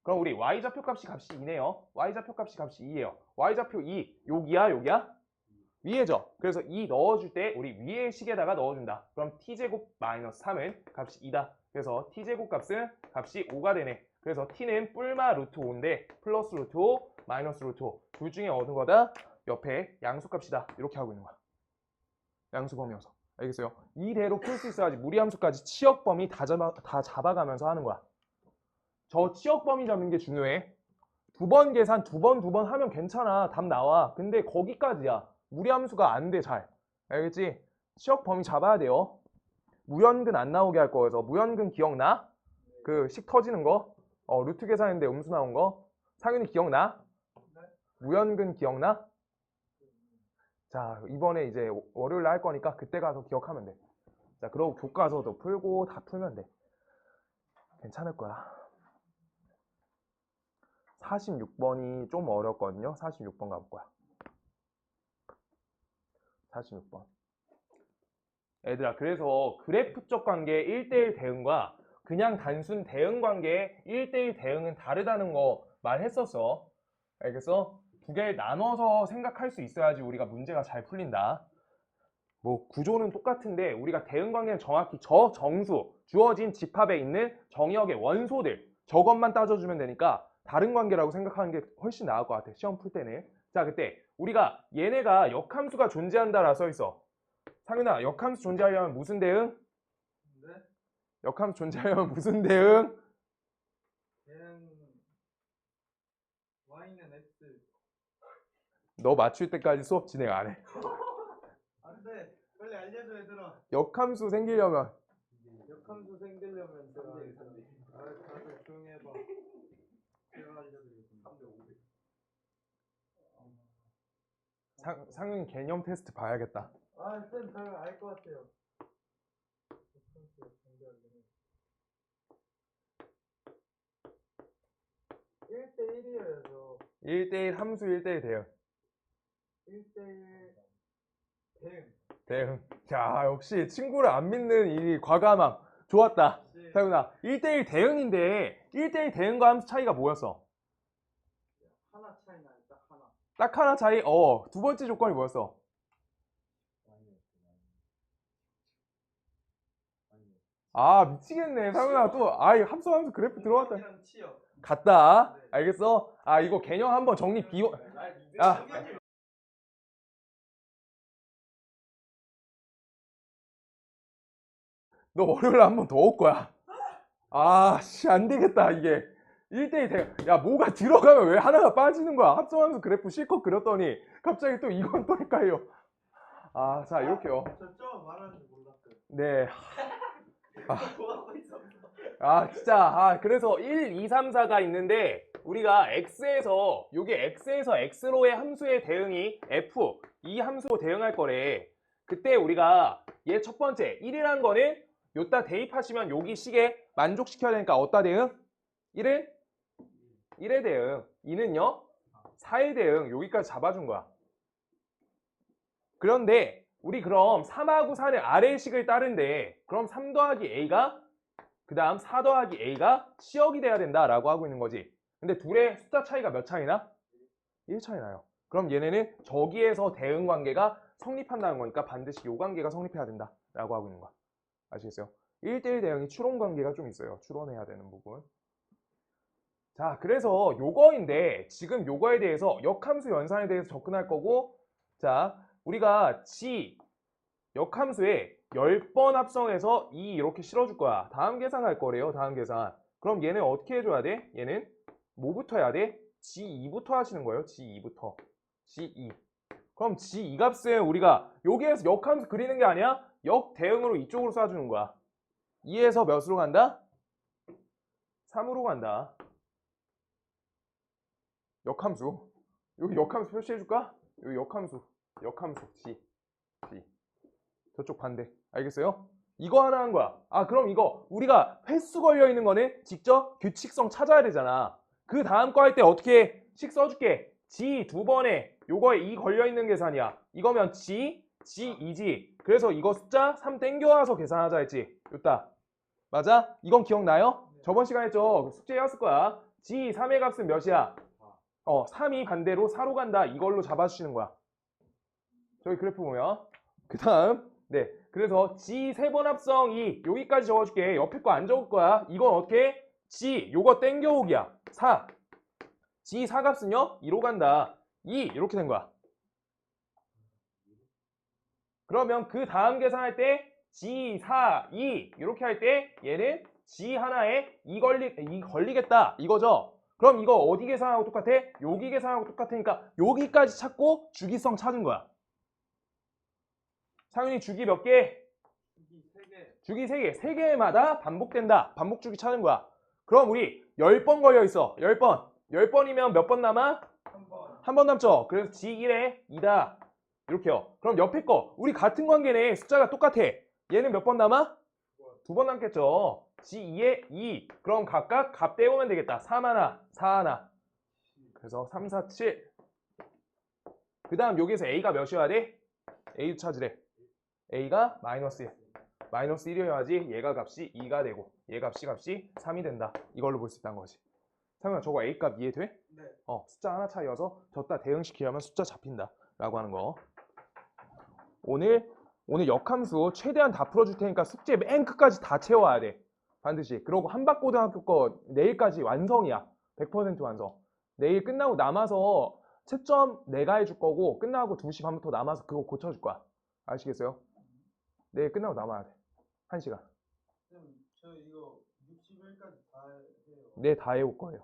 S1: 그럼 우리 y좌표 값이 2네요. y좌표 값이 2예요. y좌표 2 여기야? 여기야? 위에죠. 그래서 2 넣어줄 때 우리 위의 식에다가 넣어준다. 그럼 t제곱 마이너스 3은 값이 2다. 그래서 t제곱 값은 값이 5가 되네. 그래서 t는 뿔마 루트 5인데 플러스 루트 5, 마이너스 루트 5. 둘 중에 어느 거다? 옆에 양수값이다. 이렇게 하고 있는 거야. 양수범위여서. 알겠어요? 이대로 풀 수 있어야지 무리함수까지 치역범위 다 잡아가면서 하는 거야. 저 치역범위 잡는 게 중요해. 두 번 계산 두 번 하면 괜찮아. 답 나와. 근데 거기까지야. 무리함수가 안 돼 잘. 알겠지? 치역범위 잡아야 돼요. 무연근 안 나오게 할 거여서. 무연근 기억나? 그 식 터지는 거? 루트 계산인데 음수 나온 거? 상윤이 기억나? 무연근 기억나? 자, 이번에 이제 월요일에 할 거니까 그때 가서 기억하면 돼. 자, 그러고 교과서도 풀고 다 풀면 돼. 괜찮을 거야. 46번이 좀 어렵거든요. 46번 가볼 거야. 46번. 얘들아, 그래서 그래프적 관계의 1대1 대응과 그냥 단순 대응 관계의 1대1 대응은 다르다는 거 말했었어. 알겠어? 두 개를 나눠서 생각할 수 있어야지 우리가 문제가 잘 풀린다. 뭐 구조는 똑같은데 우리가 대응 관계는 정확히 저 정수, 주어진 집합에 있는 정의역의 원소들 저것만 따져주면 되니까 다른 관계라고 생각하는 게 훨씬 나을 것 같아. 시험 풀 때는. 자, 그때 우리가 얘네가 역함수가 존재한다라 써 있어. 상윤아, 역함수 존재하려면 무슨 대응?
S2: 네?
S1: 역함수 존재하려면 무슨 대응?
S2: 얘는 y는 x.
S1: 너 맞출 때까지 수업 진행 안 해.
S2: 안돼. 빨리 알려줘 얘들아.
S1: 역함수 생기려면
S2: 역함수 생기려면 제가 다들 조용히 해봐. 제가 알려드리겠습니다.
S1: 상윤 개념 테스트 봐야겠다.
S2: 쌤 잘 알 것 같아요. 역함수 공개하려면 1대1이어야죠.
S1: 1대1 함수 1대1 대응.
S2: 1대1 대응.
S1: 대응. 자, 역시 친구를 안 믿는 이 과감함. 좋았다.
S2: 네.
S1: 상윤아, 1대1 대응인데 1대1 대응과 함수 차이가 뭐였어?
S2: 하나 차이 나요. 딱 하나.
S1: 딱 하나 차이. 두 번째 조건이 뭐였어? 아, 미치겠네. 상윤아 또 함수 그래프 들어왔다.
S2: 이랑 치요.
S1: 갔다.
S2: 네.
S1: 알겠어? 이거 개념 한번 정리 비워. 야, 너 월요일에 한 번 더 올 거야. 안 되겠다, 이게. 1대1 대응. 야, 뭐가 들어가면 왜 하나가 빠지는 거야? 합성함수 그래프 실컷 그렸더니 갑자기 또 이건 또 헷갈려. 자, 이렇게요.
S2: 저 말하는 줄 몰랐어요.
S1: 네.
S3: 좋아하고 있었어.
S1: 진짜. 그래서 1, 2, 3, 4가 있는데 우리가 x에서 요게 x에서 x로의 함수의 대응이 f 이 함수로 대응할 거래. 그때 우리가 얘 첫 번째 1이라는 거는 요따 대입하시면 여기 식에 만족시켜야 되니까 어따 대응? 1의 1의 대응. 2는요? 4의 대응. 여기까지 잡아준 거야. 그런데 우리 그럼 3하고 4는 아래의 식을 따른데 그럼 3 더하기 a가 그 다음 4 더하기 a가 치역이 돼야 된다라고 하고 있는 거지. 근데 둘의 숫자 차이가 몇 차이나? 1 차이 나요. 그럼 얘네는 저기에서 대응 관계가 성립한다는 거니까 반드시 요 관계가 성립해야 된다라고 하고 있는 거야. 아시겠어요? 1대1 대응이 추론 관계가 좀 있어요. 추론해야 되는 부분. 자, 그래서 요거인데 지금 요거에 대해서 역함수 연산에 대해서 접근할 거고, 자, 우리가 g 역함수에 10번 합성해서 2 이렇게 실어줄 거야. 다음 계산할 거래요. 다음 계산. 그럼 얘는 어떻게 해줘야 돼? 얘는 뭐부터 해야 돼? g2부터 하시는 거예요. g2부터. g2. 그럼 g2 값은 우리가 여기에서 역함수 그리는 게 아니야? 역대응으로 이쪽으로 쏴주는 거야. 2에서 몇으로 간다? 3으로 간다. 역함수. 여기 역함수 표시해줄까? 여기 역함수. g. 저쪽 반대. 알겠어요? 이거 하나 한 거야. 그럼 이거 우리가 횟수 걸려 있는 거는 직접 규칙성 찾아야 되잖아. 그 다음 거 할 때 어떻게 식 써줄게. g 두 번에 요거에 2 걸려 있는 계산이야. 이거면 g2지. 그래서 이거 숫자 3 땡겨와서 계산하자 했지. 요따. 맞아? 이건 기억나요? 저번 시간에 저 숙제 해왔을 거야. g3의 값은 몇이야? 3이 반대로 4로 간다. 이걸로 잡아주시는 거야. 저기 그래프 보면. 그 다음 네, 그래서 g 3번 합성 2 여기까지 적어줄게. 옆에 거 안 적을 거야. 이건 어떻게? g 요거 땡겨오기야. 4 g 4값은요 2로 간다. 2 이렇게 된 거야. 그러면 그 다음 계산할 때 g 4 2 이렇게 할 때 얘는 g 하나에 2 걸리겠다 이거죠. 그럼 이거 어디 계산하고 똑같아? 여기 계산하고 똑같으니까 여기까지 찾고 주기성 찾은 거야. 상윤이 주기 몇 개? 주기 3개. 3개마다 반복된다. 반복 주기 찾는 거야. 그럼 우리 10번 걸려 있어. 10번. 10번이면 몇 번 남아?
S2: 3번.
S1: 한 번 남죠. 그래서 g1에 2다. 이렇게요. 그럼 옆에 거. 우리 같은 관계네. 숫자가 똑같아. 얘는 몇 번 남아? 2번 남겠죠. g2에 2. 그럼 각각 값 떼우면 되겠다. 3 하나, 4 하나. 그래서 3, 4, 7. 그 다음 여기서 a가 몇이어야 돼? a 찾으래. a가 마이너스 1. 마이너스 1이어야지 얘가 값이 2가 되고 얘 값이 3이 된다. 이걸로 볼 수 있다는 거지. 상윤아 저거 a 값 이해돼?
S2: 네.
S1: 숫자 하나 차이여서 졌다 대응시키려면 숫자 잡힌다 라고 하는 거. 오늘 역함수 최대한 다 풀어줄 테니까 숙제 맨 끝까지 다 채워야 돼. 반드시. 그러고 한박고등학교 거 내일까지 완성이야. 100% 완성. 내일 끝나고 남아서 채점 내가 해줄 거고 끝나고 2시 반부터 남아서 그거 고쳐줄 거야. 아시겠어요? 내일 끝나고 남아야 돼. 1시간.
S2: 저 이거 60일까지 다 해요.
S1: 네, 다 해올 거예요.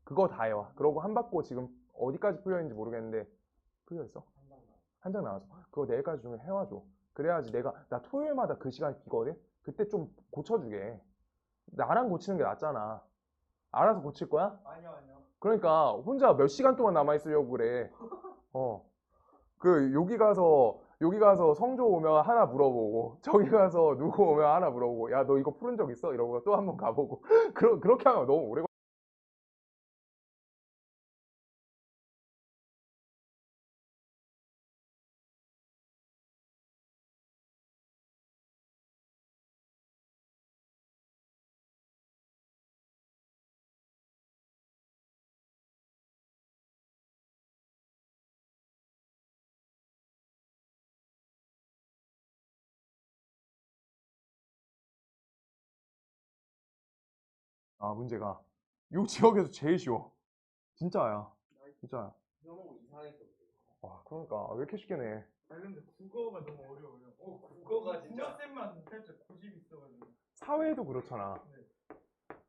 S1: 그거 다 해와. 그러고 한박고 지금 어디까지 풀려있는지 모르겠는데 풀려있어? 한 장 나와서 그거 내일까지 좀 해와줘. 그래야지 나 토요일마다 그 시간이 비거든? 그때 좀 고쳐주게. 나랑 고치는 게 낫잖아. 알아서 고칠 거야?
S2: 아니요.
S1: 그러니까 혼자 몇 시간 동안 남아있으려고 그래. 여기 가서 성조 오면 하나 물어보고 저기 가서 누구 오면 하나 물어보고 야 너 이거 풀은 적 있어? 이러고 또 한 번 가보고 그렇게 하면 너무 오래 걸려. 문제가 요 지역에서 제일 쉬워. 진짜야. 진짜야.
S3: 너무 이상했어.
S1: 그러니까 왜 이렇게 쉽게 내?
S2: 근데 국어가 너무 어려워요.
S3: 국어가 진짜.
S2: 국어쌤만 살짝 고집이 있어가지고.
S1: 사회도 그렇잖아.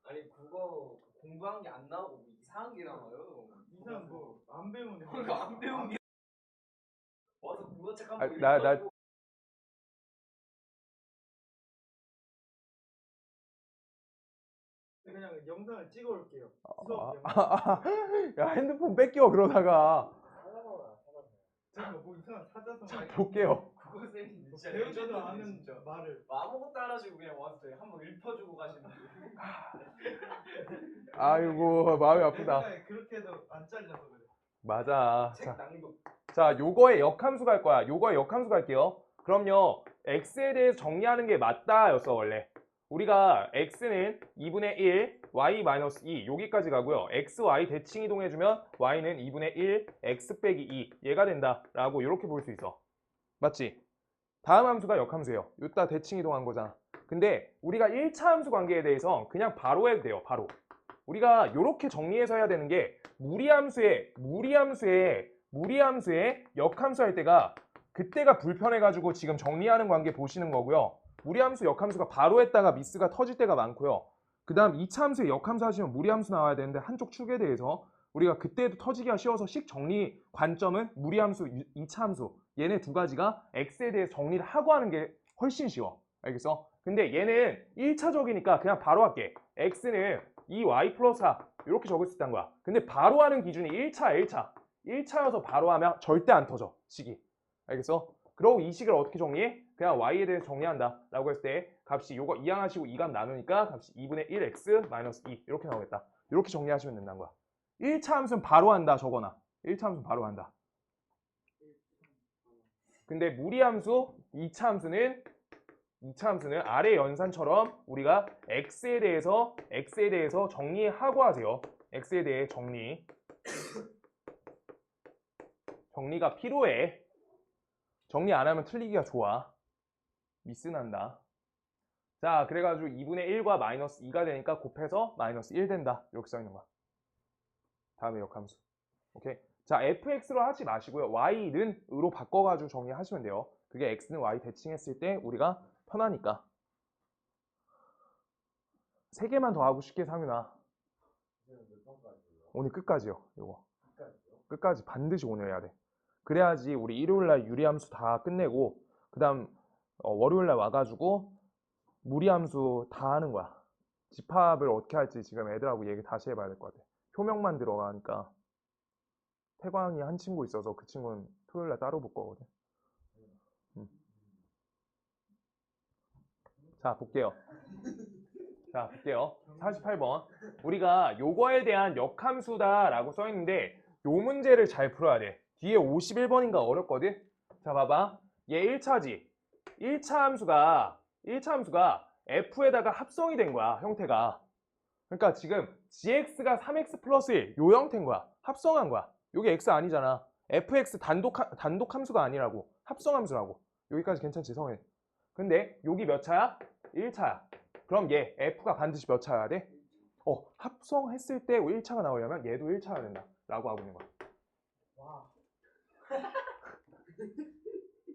S3: 아니 국어 공부한 게 안 나오고 뭐 이상한 게 나와요.
S2: 이상 안 배우는.
S3: 그러니까 안 배운 게. 와서 국어책
S1: 아,
S3: 한번
S1: 나
S3: 읽어주고.
S2: 그냥 영상을 찍어올게요.
S1: 야 핸드폰 뺏겨 그러다가
S2: 제가 뭐 이상한 찾아서
S1: 볼게요.
S3: 국어쌤이 진짜
S2: 배우지도
S3: 레전드네,
S2: 않은
S3: 진짜.
S2: 말을.
S3: 아무것도 안 하시고 그냥 와서 저희 한번 읽혀주고 가시는.
S1: 아이고 마음이 아프다.
S2: 그렇게 해도 안 잘려서 그래.
S1: 맞아.
S3: 책 낭독.
S1: 자, 요거에 역함수 갈 거야. 요거에 역함수 갈게요. 그럼요, x에 대해서 정리하는 게 맞다였어, 원래. 우리가 x는 2분의 1, y-2 여기까지 가고요. x, y 대칭 이동해주면 y는 2분의 1, x 빼기 2 얘가 된다라고 이렇게 볼 수 있어. 맞지? 다음 함수가 역함수예요. 요따 대칭 이동한 거잖아. 근데 우리가 1차 함수 관계에 대해서 그냥 바로 해도 돼요. 바로. 우리가 이렇게 정리해서 해야 되는 게 무리함수의 역함수 할 때가 그때가 불편해가지고 지금 정리하는 관계 보시는 거고요. 무리함수, 역함수가 바로 했다가 미스가 터질 때가 많고요. 그 다음 2차 함수의 역함수 하시면 무리함수 나와야 되는데 한쪽 축에 대해서 우리가 그때도 터지기가 쉬워서 식 정리 관점은 무리함수, 2차 함수 얘네 두 가지가 x에 대해서 정리를 하고 하는 게 훨씬 쉬워. 알겠어? 근데 얘는 1차적이니까 그냥 바로 할게. x는 2y 플러스 4 이렇게 적을 수 있다는 거야. 근데 바로 하는 기준이 1차여서 바로 하면 절대 안 터져, 식이. 알겠어? 그러고 이 식을 어떻게 정리해? 그냥 y에 대해서 정리한다 라고 했을 때 값이 요거 이항하시고 이 값 나누니까 값이 2분의 1x 마이너스 2 이렇게 나오겠다. 이렇게 정리하시면 된다는 거야. 1차 함수는 바로 한다 적어놔. 1차 함수는 바로 한다. 근데 무리함수 2차 함수는 아래 연산처럼 우리가 x에 대해서 정리하고 하세요. x에 대해 정리가 필요해. 정리 안 하면 틀리기가 좋아. 미스 난다. 자, 그래가지고 2분의 1과 마이너스 2가 되니까 곱해서 마이너스 1 된다. 이렇게 써있는 거야. 다음에 역함수. 오케이. 자, fx로 하지 마시고요. y는 으로 바꿔가지고 정리하시면 돼요. 그게 x는 y 대칭했을 때 우리가 편하니까. 3개만 더 하고 쉽게 상윤아. 오늘 끝까지요. 요거. 끝까지 반드시 오늘 해야 돼. 그래야지 우리 일요일날 유리함수 다 끝내고 그 다음 월요일날 와가지고 무리함수 다 하는 거야. 집합을 어떻게 할지 지금 애들하고 얘기 다시 해봐야 될 것 같아. 효명만 들어가니까 태광이 한 친구 있어서 그 친구는 토요일날 따로 볼 거거든. 자, 볼게요. 48번. 우리가 요거에 대한 역함수다 라고 써있는데 요 문제를 잘 풀어야 돼. 뒤에 51번인가 어렵거든? 자, 봐봐. 얘 1차지. 1차 함수가 f에다가 합성이 된 거야, 형태가. 그러니까 지금 gx가 3x 플러스 1, 요 형태인 거야. 합성한 거야. 요게 x 아니잖아. fx 단독 함수가 아니라고. 합성 함수라고. 여기까지 괜찮지, 성현? 근데 여기 몇 차야? 1차야. 그럼 얘 f가 반드시 몇 차여야 돼? 합성했을 때 1차가 나오려면 얘도 1차가 된다. 라고 하고 있는 거야.
S2: 와.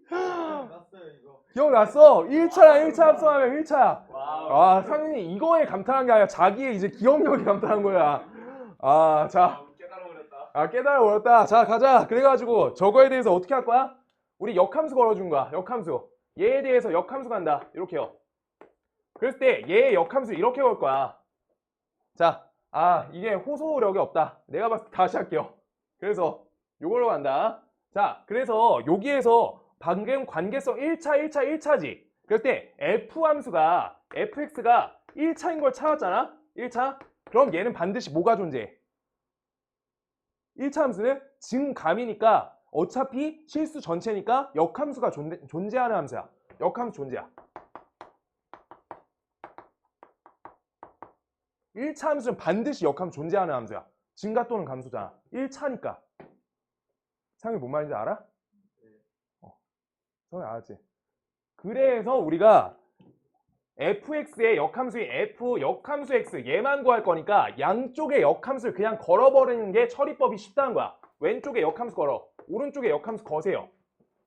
S2: 났어요 이거.
S1: 기억났어? 1차랑 1차 합성하면 1차야.
S3: 와우.
S1: 아, 상윤이 이거에 감탄한 게 아니라 자기의 이제 기억력에 감탄한 거야. 아, 자.
S3: 깨달아버렸다.
S1: 깨달아버렸다. 자, 가자. 그래가지고 저거에 대해서 어떻게 할 거야? 우리 역함수 걸어준 거야. 역함수. 얘에 대해서 역함수 간다. 이렇게요. 그랬을 때 얘의 역함수 이렇게 걸 거야. 자, 이게 호소력이 없다. 내가 봤을 때 다시 할게요. 그래서 요걸로 간다. 자, 그래서 여기에서 방금 관계성 1차지. 그럴 때 f함수가 fx가 1차인 걸 찾았잖아. 1차. 그럼 얘는 반드시 뭐가 존재해? 1차 함수는 증감이니까 어차피 실수 전체니까 역함수가 존재하는 함수야. 역함수 존재야. 1차 함수는 반드시 역함수 존재하는 함수야. 증가 또는 감소잖아. 1차니까. 상이 뭔 말인지 알아? 성이 알았지? 그래서 우리가 fx의 역함수인 f 역함수 x 얘만 구할 거니까 양쪽의 역함수를 그냥 걸어버리는 게 처리법이 쉽다는 거야. 왼쪽에 역함수 걸어. 오른쪽에 역함수 거세요.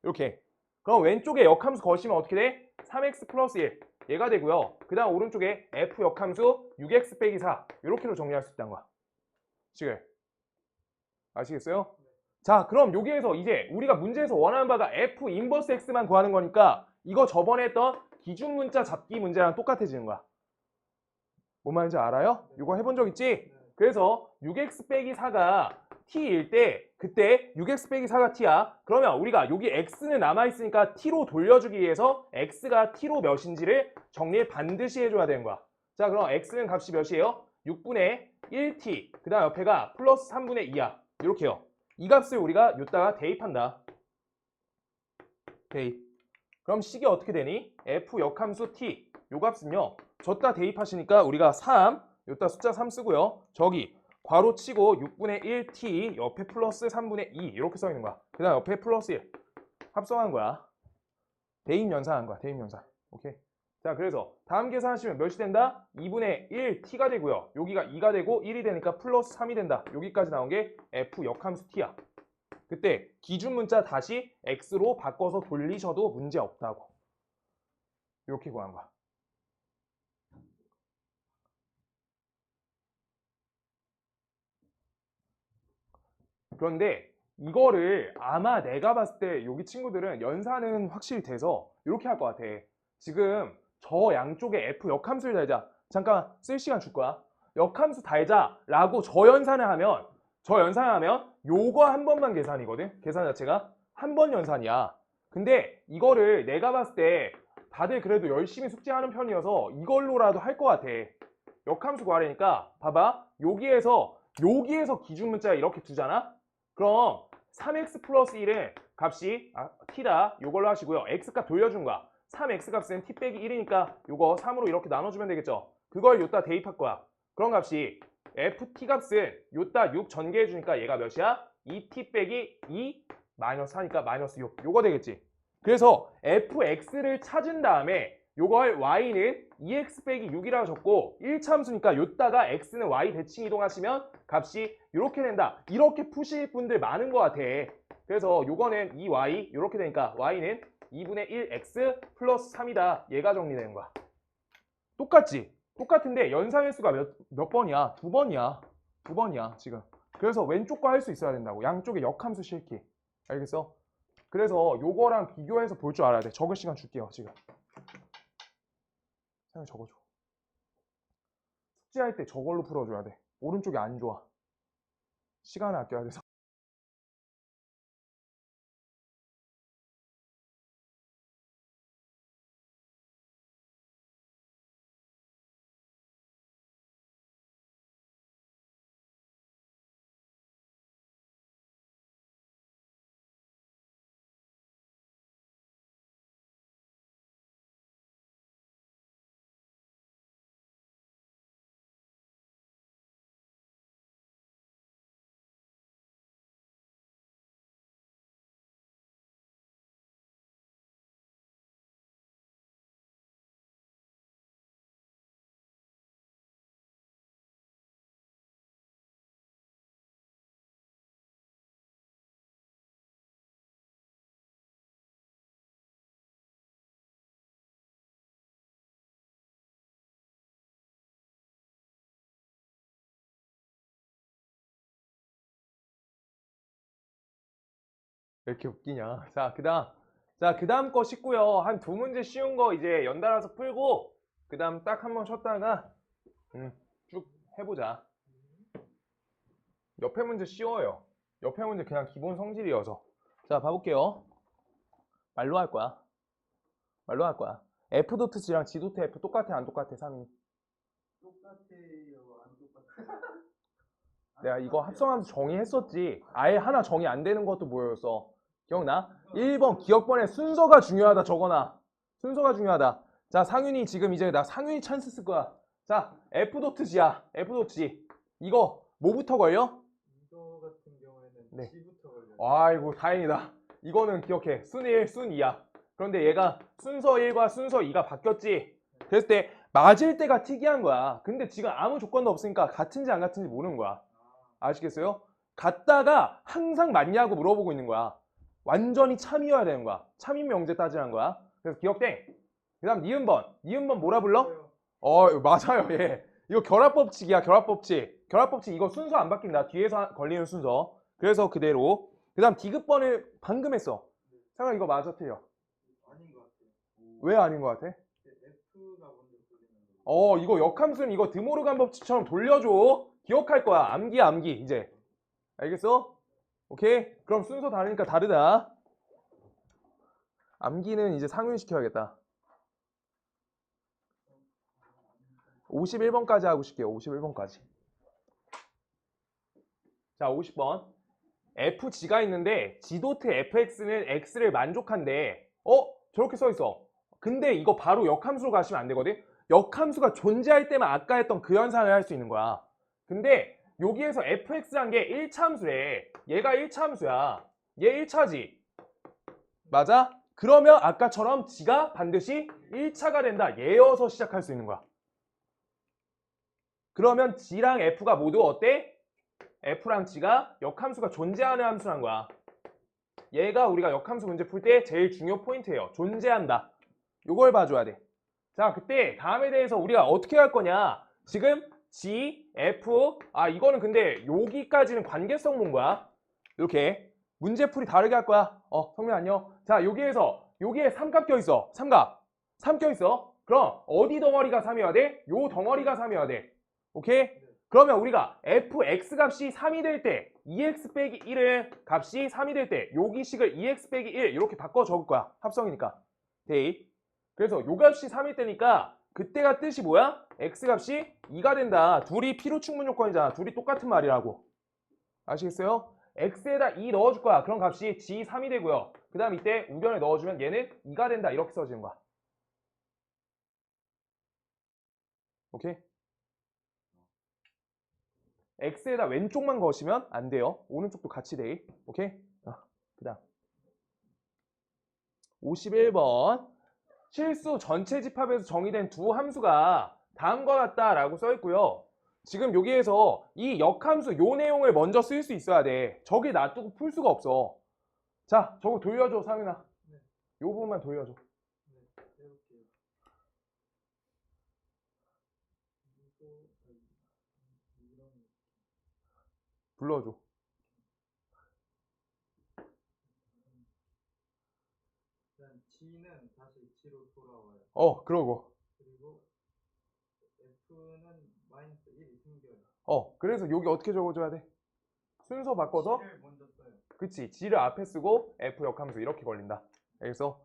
S1: 이렇게. 그럼 왼쪽에 역함수 거시면 어떻게 돼? 3x 플러스 1 얘가 되고요. 그 다음 오른쪽에 f 역함수 6x 빼기 4 이렇게로 정리할 수 있다는 거야. 아시겠어요? 자, 그럼 여기에서 이제 우리가 문제에서 원하는 바가 f 인버스 x만 구하는 거니까 이거 저번에 했던 기준 문자 잡기 문제랑 똑같아지는 거야. 뭔 말인지 알아요? 이거 해본 적 있지? 그래서 6x 빼기 4가 t일 때 그때 6x 빼기 4가 t야. 그러면 우리가 여기 x는 남아있으니까 t로 돌려주기 위해서 x가 t로 몇인지를 정리를 반드시 해줘야 되는 거야. 자, 그럼 x는 값이 몇이에요? 6분의 1t 그 다음 옆에가 플러스 3분의 2야. 이렇게요. 이 값을 우리가 여기다가 대입한다. 대입. 그럼 식이 어떻게 되니? f 역함수 t 요 값은요. 저따 대입하시니까 우리가 3 여기다 숫자 3 쓰고요. 저기 괄호 치고 6분의 1t 옆에 플러스 3분의 2 이렇게 써 있는 거야. 그 다음 옆에 플러스 1 합성한 거야. 대입 연산한 거야. 대입 연산. 오케이. 자, 그래서 다음 계산하시면 몇이 된다? 2분의 1t가 되고요. 여기가 2가 되고 1이 되니까 플러스 3이 된다. 여기까지 나온 게 f 역함수 t야. 그때 기준 문자 다시 x로 바꿔서 돌리셔도 문제 없다고. 이렇게 구한 거야. 그런데 이거를 아마 내가 봤을 때 여기 친구들은 연산은 확실히 돼서 이렇게 할 것 같아. 지금 저 양쪽에 f 역함수를 달자. 잠깐 쓸 시간 줄 거야. 역함수 달자라고 저 연산을 하면 요거 한 번만 계산이거든. 계산 자체가 한 번 연산이야. 근데 이거를 내가 봤을 때 다들 그래도 열심히 숙제하는 편이어서 이걸로라도 할 것 같아. 역함수 구하려니까 봐봐. 여기에서 기준 문자 이렇게 두잖아. 그럼 3x 플러스 1은 값이 t다. 요걸로 하시고요. x값 돌려준 거야. 3x 값은 t 빼기 1이니까 요거 3으로 이렇게 나눠주면 되겠죠. 그걸 요따 대입할 거야. 그런 값이 ft 값은 요따 6 전개해 주니까 얘가 몇이야? 2t 빼기 2 마이너스 4니까 마이너스 6 요거 되겠지. 그래서 fx를 찾은 다음에 요걸 y는 2x 빼기 6이라고 적고 1차 함수니까 요따가 x는 y 대칭 이동하시면 값이 이렇게 된다. 이렇게 푸실 분들 많은 것 같아. 그래서 요거는 2y 이렇게 되니까 y는 2분의 1x 플러스 3이다. 얘가 정리되는 거야. 똑같지? 똑같은데 연산 횟수가 몇 번이야? 2번이야. 2번이야 지금. 그래서 왼쪽 거 할 수 있어야 된다고. 양쪽에 역함수 실기. 알겠어? 그래서 요거랑 비교해서 볼 줄 알아야 돼. 적을 시간 줄게요 지금. 그냥 적어줘. 숙제할 때 저걸로 풀어줘야 돼. 오른쪽이 안 좋아. 시간을 아껴야 돼서. 왜 이렇게 웃기냐. 자, 그 다음 거 쉽고요. 한 두 문제 쉬운 거 이제 연달아서 풀고, 그 다음 딱 한 번 쉬었다가, 쭉 해보자. 옆에 문제 쉬워요. 옆에 문제 그냥 기본 성질이어서. 자, 봐볼게요. 말로 할 거야. F.G랑 G.F 똑같아, 안 똑같아, 3이?
S2: 똑같아요, 안 똑같아요?
S1: 내가 이거 합성함수 정의했었지. 아예 하나 정의 안 되는 것도 뭐였어? 기억나? 1번 기억번의 순서가 중요하다 적어놔. 순서가 중요하다. 자, 상윤이 지금 이제 나 상윤이 찬스 쓸 거야. 자, F.G야. F.G. 이거 뭐부터 걸려?
S2: 이거 같은 경우에는
S1: 네.
S2: G부터 걸려요.
S1: 아이고 다행이다. 이거는 기억해. 순 1, 순 2야. 그런데 얘가 순서 1과 순서 2가 바뀌었지. 그랬을 때 맞을 때가 특이한 거야. 근데 지금 아무 조건도 없으니까 같은지 안 같은지 모르는 거야. 아시겠어요? 같다가 항상 맞냐고 물어보고 있는 거야. 완전히 참이어야 되는 거야. 참인 명제 따지라는 거야. 그래서 기억돼. 그 다음 니은번. 니은번 뭐라 불러? 맞아요. 예. 이거 결합법칙이야. 결합법칙. 결합법칙 이거 순서 안 바뀐다. 뒤에서 걸리는 순서. 그래서 그대로. 그 다음 디귿번을 방금 했어. 잠깐 이거 맞아 틀려?
S2: 아닌 것 같아요.
S1: 왜 아닌 것 같아?
S2: F가 먼저 걸리는 거.
S1: 이거 역함수는 이거 드모르간 법칙처럼 돌려줘. 기억할 거야. 암기야, 암기. 이제. 알겠어? 오케이? 그럼 순서 다르니까 다르다. 암기는 이제 상윤시켜야겠다. 51번까지 하고 싶게요. 51번까지. 자, 50번. FG가 있는데 G.FX는 X를 만족한대. 저렇게 써 있어. 근데 이거 바로 역함수로 가시면 안 되거든. 역함수가 존재할 때만 아까 했던 그 현상을 할 수 있는 거야. 근데 여기에서 fx란 게 1차 함수래. 얘가 1차 함수야. 얘 1차지. 맞아? 그러면 아까처럼 g가 반드시 1차가 된다. 얘여서 시작할 수 있는 거야. 그러면 g랑 f가 모두 어때? f랑 g가 역함수가 존재하는 함수란 거야. 얘가 우리가 역함수 문제 풀 때 제일 중요 포인트예요. 존재한다. 요걸 봐줘야 돼. 자, 그때 다음에 대해서 우리가 어떻게 할 거냐. 지금 G, F, 이거는 근데 여기까지는 관계성 본 거야. 이렇게 문제풀이 다르게 할 거야. 성민 안녕. 자, 여기에 삼각 껴있어. 삼 껴있어. 그럼 어디 덩어리가 3이어야 돼? 요 덩어리가 3이어야 돼. 오케이? 그러면 우리가 fx 값이 3이 될 때 2x 빼기 1을 값이 3이 될 때 여기 식을 2x 빼기 1 이렇게 바꿔 적을 거야. 합성이니까. 데이. 그래서 요 값이 3일 때니까 그때가 뜻이 뭐야? x값이 2가 된다. 둘이 필요충분 요건이잖아. 둘이 똑같은 말이라고. 아시겠어요? x에다 2 넣어줄 거야. 그럼 값이 g3이 되고요. 그 다음 이때 우변에 넣어주면 얘는 2가 된다. 이렇게 써지는 거야. 오케이? x에다 왼쪽만 거시면 안 돼요. 오른쪽도 같이 돼. 오케이? 그 다음 51번 실수 전체 집합에서 정의된 두 함수가 다음과 같다라고 써 있고요. 지금 여기에서 이 역함수 요 내용을 먼저 쓸 수 있어야 돼. 저기 놔두고 풀 수가 없어. 자, 저거 돌려줘, 상윤아.
S2: 네.
S1: 요 부분만 돌려줘.
S2: 네, 해볼게요.
S1: 불러줘.
S2: 일단 G는 다시 G로 돌아와요.
S1: 그러고.
S2: 그리고 F는 마이너스 1이 생겨요.
S1: 그래서 여기 어떻게 적어줘야 돼? 순서 바꿔서
S2: G를 먼저 써요.
S1: 그치, G를 앞에 쓰고 F 역함수 이렇게 걸린다. 알겠어?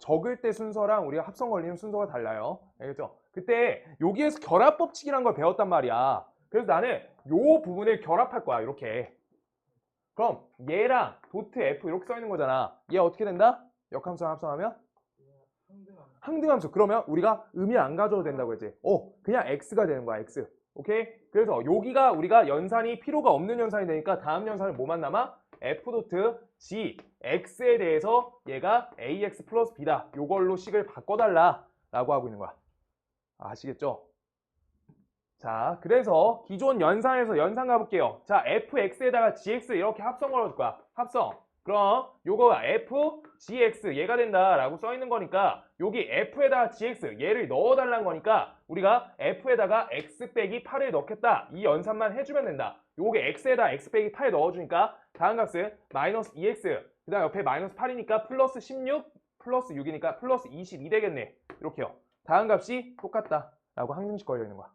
S1: 적을 때 순서랑 우리가 합성 걸리는 순서가 달라요. 알겠죠? 그때 여기에서 결합법칙이란 걸 배웠단 말이야. 그래서 나는 요 부분을 결합할 거야. 이렇게. 그럼 얘랑 도트 F 이렇게 써 있는 거잖아. 얘 어떻게 된다? 역함수랑 합성하면?
S2: 항등함수.
S1: 항등함수. 그러면 우리가 의미 안 가져도 된다고 했지. 그냥 X가 되는 거야. X. 오케이? 그래서 여기가 우리가 연산이 필요가 없는 연산이 되니까 다음 연산은 뭐만 남아? F.G, X에 대해서 얘가 AX 플러스 B다. 요걸로 식을 바꿔달라 라고 하고 있는 거야. 아시겠죠? 자, 그래서 기존 연산에서 연산 가볼게요. 자, fx에다가 gx 이렇게 합성 걸어줄 거야. 합성. 그럼 요거가 f, gx 얘가 된다라고 써 있는 거니까 여기 f에다가 gx 얘를 넣어달라는 거니까 우리가 f에다가 x 빼기 8을 넣겠다. 이 연산만 해주면 된다. 요게 x에다 x 빼기 8 넣어주니까 다음 값은 마이너스 2x. 그 다음 옆에 마이너스 8이니까 플러스 16 플러스 6이니까 플러스 22 되겠네. 이렇게요. 다음 값이 똑같다 라고 항등식 걸려 있는 거야.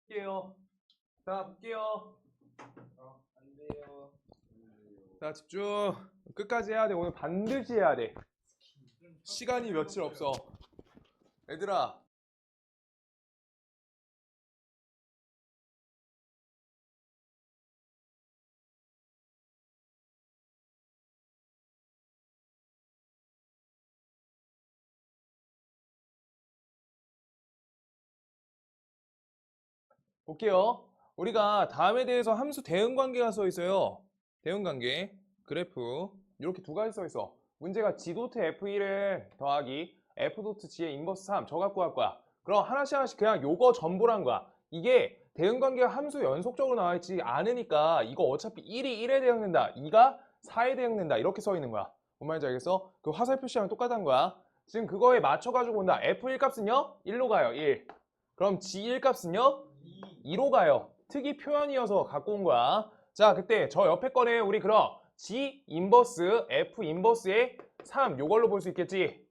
S1: 볼게요. 자, 볼게요.
S3: 안 돼요.
S1: 자, 집중. 끝까지 해야 돼. 오늘 반드시 해야 돼. 시간이 며칠 없어. 얘들아. 볼게요. 우리가 다음에 대해서 함수 대응관계가 써 있어요. 대응관계, 그래프 이렇게 두 가지 써 있어. 문제가 G.F1은 더하기 F.G의 인버스 3 저 갖고 갈 거야. 그럼 하나씩 그냥 요거 전부란 거야. 이게 대응관계가 함수 연속적으로 나와 있지 않으니까 이거 어차피 1이 1에 대응된다. 2가 4에 대응된다. 이렇게 써 있는 거야. 뭔 말인지 알겠어? 그 화살 표시랑 똑같은 거야. 지금 그거에 맞춰가지고 온다. F1 값은요? 1로 가요. 1. 그럼 G1 값은요? 2로 가요. 특이 표현이어서 갖고 온 거야. 자, 그때 저 옆에 거네. 우리 그럼 G 인버스 F 인버스의 3 요걸로 볼 수 있겠지?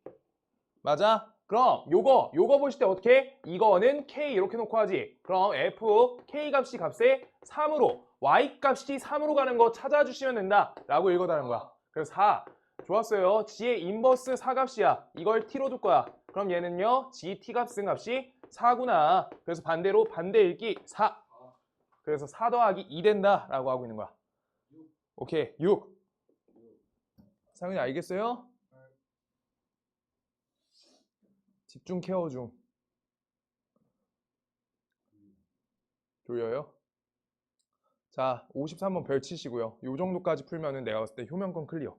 S1: 맞아? 그럼 요거 보실 때 어떻게 해? 이거는 K 이렇게 놓고 하지. 그럼 F K 값이 값에 3으로 Y 값이 3으로 가는 거 찾아주시면 된다 라고 읽어달라는 거야. 그래서 4 좋았어요. G의 인버스 4 값이야. 이걸 T로 둘 거야. 그럼 얘는요 GT 값은 값이 4구나. 그래서 반대로 반대 읽기 4. 그래서 4 더하기 2 된다 라고 하고 있는 거야. 오케이 6. 상윤이 알겠어요? 집중 케어 중. 졸려요? 자 53번 별 치시고요. 요 정도까지 풀면은 내가 봤을 때 효면권 클리어.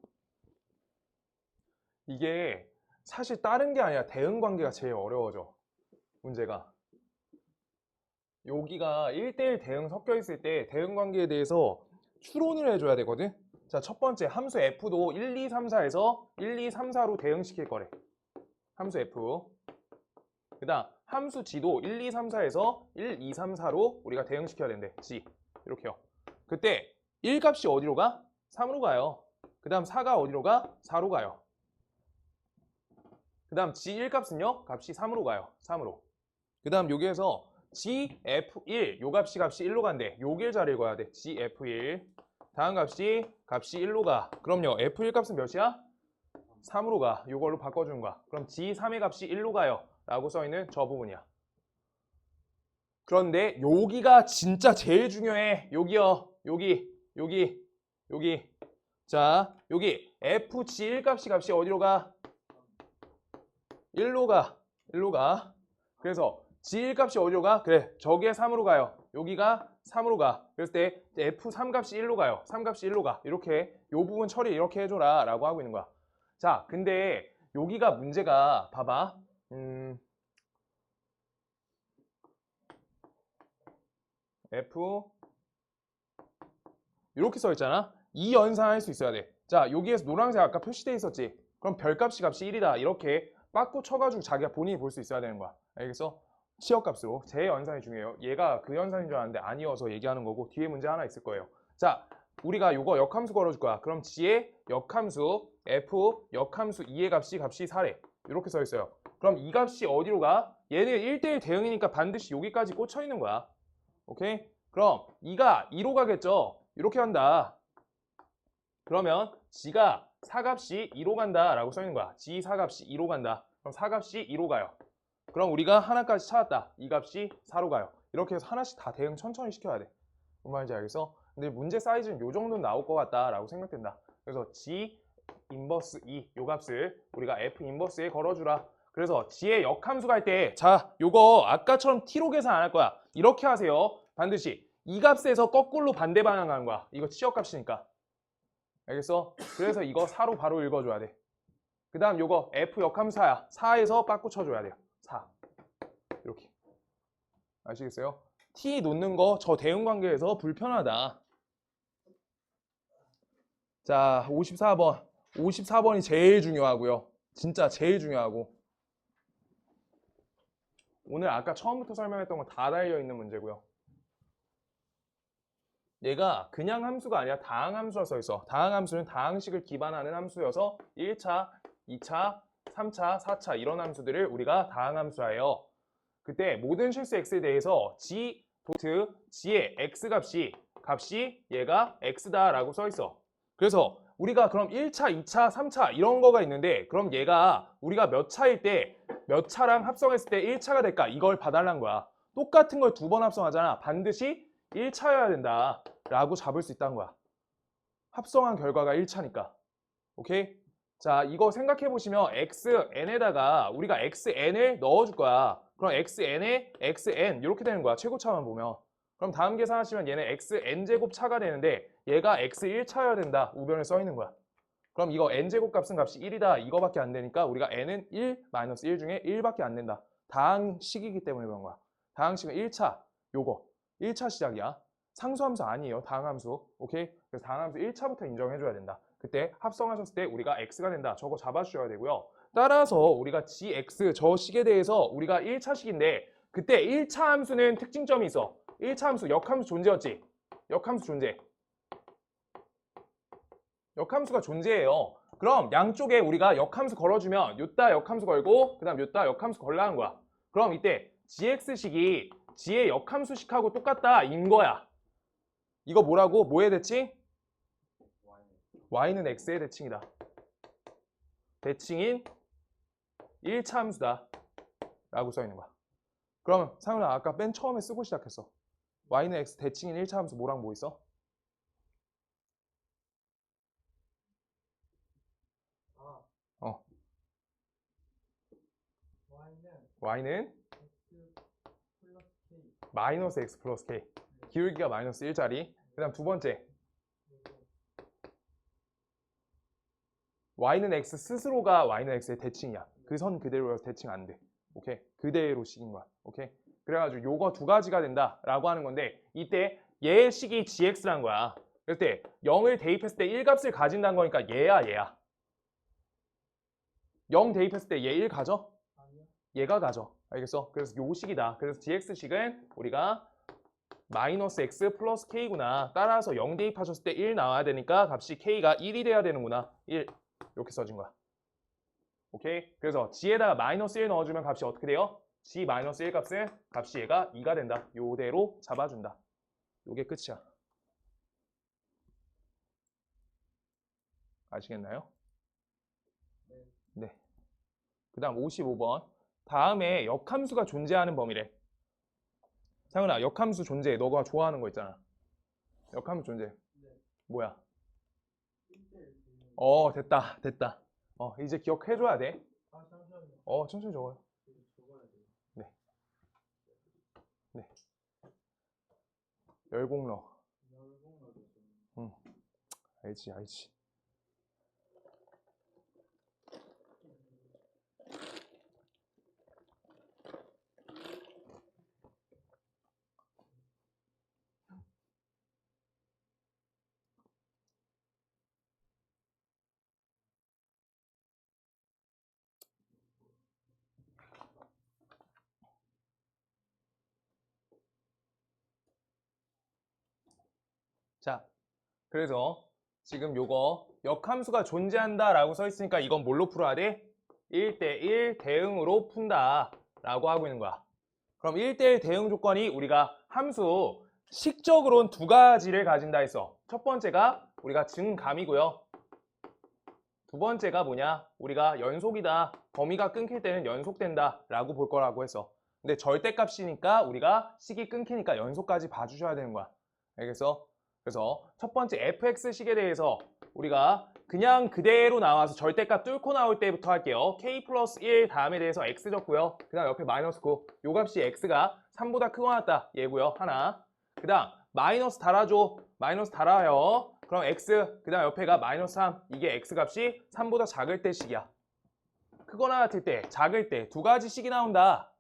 S1: 이게 사실 다른 게 아니라 대응관계가 제일 어려워져. 문제가. 여기가 1대1 대응 섞여 있을 때 대응관계에 대해서 추론을 해줘야 되거든. 자, 첫 번째 함수 F도 1, 2, 3, 4에서 1, 2, 3, 4로 대응시킬 거래. 함수 F. 그 다음 함수 G도 1, 2, 3, 4에서 1, 2, 3, 4로 우리가 대응시켜야 된대. G. 이렇게요. 그때 1 값이 어디로 가? 3으로 가요. 그 다음 4가 어디로 가? 4로 가요. 그 다음 G1 값은요? 값이 3으로 가요. 3으로. 그 다음 여기에서 GF1 요 값이 1로 간대. 요길 잘 읽어야 돼. GF1 다음 값이 1로 가. 그럼요 F1 값은 몇이야? 3으로 가. 요걸로 바꿔주는 거야. 그럼 G3의 값이 1로 가요 라고 써있는 저 부분이야. 그런데 여기가 진짜 제일 중요해. 여기요. 여기. 자 여기 FG1 값이 어디로 가? 1로 가. 그래서 G1 값이 어디로 가? 그래, 저게 3으로 가요. 여기가 3으로 가. 그랬을 때 F3 값이 1로 가요. 3 값이 1로 가. 이렇게 요 부분 처리 이렇게 해줘라 라고 하고 있는 거야. 자, 근데 여기가 문제가 봐봐. F 이렇게 써 있잖아. 이 연산할 수 있어야 돼. 자, 여기에서 노란색 아까 표시돼 있었지. 그럼 별값이 1이다. 이렇게 빠꾸 쳐가지고 자기가 본인이 볼 수 있어야 되는 거야. 알겠어? 치역값으로 제 연산이 중요해요. 얘가 그 연산인 줄 알았는데 아니어서 얘기하는 거고 뒤에 문제 하나 있을 거예요. 자, 우리가 요거 역함수 걸어줄 거야. 그럼 G의 역함수 F 역함수 2의 값이 4래. 이렇게 써 있어요. 그럼 이 값이 어디로 가? 얘는 1대1 대응이니까 반드시 여기까지 꽂혀 있는 거야. 오케이? 그럼 2가 2로 가겠죠? 이렇게 한다. 그러면 G가 4값이 2로 간다 라고 써 있는 거야. G 4값이 2로 간다. 그럼 4값이 2로 가요. 그럼 우리가 하나까지 찾았다. 이 값이 4로 가요. 이렇게 해서 하나씩 다 대응 천천히 시켜야 돼. 뭔 말인지 알겠어? 근데 문제 사이즈는 요 정도는 나올 것 같다 라고 생각된다. 그래서 G 인버스 2 요 값을 우리가 F 인버스에 걸어주라. 그래서 G의 역함수 갈 때 자 요거 아까처럼 T로 계산 안 할 거야. 이렇게 하세요. 반드시 이 값에서 거꾸로 반대 방향 가는 거야. 이거 치역값이니까. 알겠어? 그래서 이거 4로 바로 읽어줘야 돼. 그 다음 요거 F 역함수야. 4에서 빠꾸 쳐줘야 돼요. 4 이렇게 아시겠어요? T 놓는 거 저 대응관계에서 불편하다. 자 54번이 제일 중요하고요. 진짜 제일 중요하고 오늘 아까 처음부터 설명했던 거 다 달려있는 문제고요. 얘가 그냥 함수가 아니라 다항함수라 써있어. 다항함수는 다항식을 기반하는 함수여서 1차, 2차, 3차, 4차 이런 함수들을 우리가 다항함수라 해요. 그때 모든 실수 x에 대해서 g 도트 g의 x 값이 얘가 x다라고 써 있어. 그래서 우리가 그럼 1차, 2차, 3차 이런 거가 있는데 그럼 얘가 우리가 몇 차일 때 몇 차랑 합성했을 때 1차가 될까? 이걸 봐달라는 거야. 똑같은 걸 두 번 합성하잖아. 반드시 1차여야 된다 라고 잡을 수 있다는 거야. 합성한 결과가 1차니까. 오케이? 자, 이거 생각해 보시면 xn에다가 우리가 xn을 넣어줄 거야. 그럼 xn에 xn 이렇게 되는 거야. 최고차만 보면. 그럼 다음 계산하시면 얘는 xn제곱 차가 되는데 얘가 x1차여야 된다. 우변에 써 있는 거야. 그럼 이거 n제곱 값은 값이 1이다. 이거밖에 안 되니까 우리가 n은 1, 마이너스 1 중에 1밖에 안 된다. 다항식이기 때문에 그런 거야. 다항식은 1차, 요거. 1차 시작이야. 상수함수 아니에요. 다항함수. 오케이? 그래서 다항함수 1차부터 인정해줘야 된다. 그때 합성하셨을 때 우리가 x가 된다. 저거 잡아주셔야 되고요. 따라서 우리가 gx 저 식에 대해서 우리가 1차식인데 그때 1차 함수는 특징점이 있어. 1차 함수 역함수 존재였지? 역함수 존재. 역함수가 존재해요. 그럼 양쪽에 우리가 역함수 걸어주면 요따 역함수 걸고 그 다음 요따 역함수 걸라는 거야. 그럼 이때 gx식이 g의 역함수식하고 똑같다 인 거야. 이거 뭐라고? 뭐의 대칭? y는 x의 대칭이다. 대칭인 1차 함수다 라고 써 있는 거야. 그러면 상윤아 아까 맨 처음에 쓰고 시작했어. y는 x 대칭인 1차 함수 뭐랑 뭐 있어? y는 마이너스 x 플러스 k. 기울기가 마이너스 1짜리. 그 다음 두 번째 y는 x 스스로가 y는 x의 대칭이야. 그 선 그대로여서 대칭 안 돼. 오케이? 그대로 식인 거야. 오케이? 그래가지고 요거 두 가지가 된다 라고 하는 건데 이때 얘의 식이 gx란 거야. 그럴 때 0을 대입했을 때 1값을 가진다는 거니까 얘야. 0 대입했을 때 얘 1 가져? 얘가 가져. 알겠어? 그래서 요 식이다. 그래서 gx식은 우리가 마이너스 x 플러스 k구나. 따라서 0 대입하셨을 때 1 나와야 되니까 값이 k가 1이 돼야 되는구나. 1 이렇게 써진 거야. 오케이? 그래서 g에다가 마이너스 1 넣어주면 값이 어떻게 돼요? g 마이너스 1 값은 값이 얘가 2가 된다. 요대로 잡아준다. 요게 끝이야. 아시겠나요? 네. 그 다음 55번. 다음에 역함수가 존재하는 범위래. 상윤아, 역함수 존재. 너가 좋아하는 거 있잖아. 역함수 존재. 뭐야? 됐다. 이제 기억해줘야 돼. 천천히 적어요. 네. 열공러. 응. 알지. 자, 그래서 지금 요거 역함수가 존재한다 라고 써 있으니까 이건 뭘로 풀어야 돼? 1대1 대응으로 푼다 라고 하고 있는 거야. 그럼 1대1 대응 조건이 우리가 함수 식적으로는 두 가지를 가진다 했어. 첫 번째가 우리가 증감이고요. 두 번째가 뭐냐? 우리가 연속이다. 범위가 끊길 때는 연속된다 라고 볼 거라고 했어. 근데 절대값이니까 우리가 식이 끊기니까 연속까지 봐주셔야 되는 거야. 알겠어? 그래서 첫 번째 fx식에 대해서 우리가 그냥 그대로 나와서 절대값 뚫고 나올 때부터 할게요. k 플러스 1 다음에 대해서 x 적고요. 그 다음 옆에 마이너스 9. 요 값이 x가 3보다 크거나 같다. 얘고요. 하나. 그 다음 마이너스 달아줘. 마이너스 달아요. 그럼 x 그 다음 옆에가 마이너스 3. 이게 x 값이 3보다 작을 때 식이야. 크거나 같을 때, 작을 때 두 가지 식이 나온다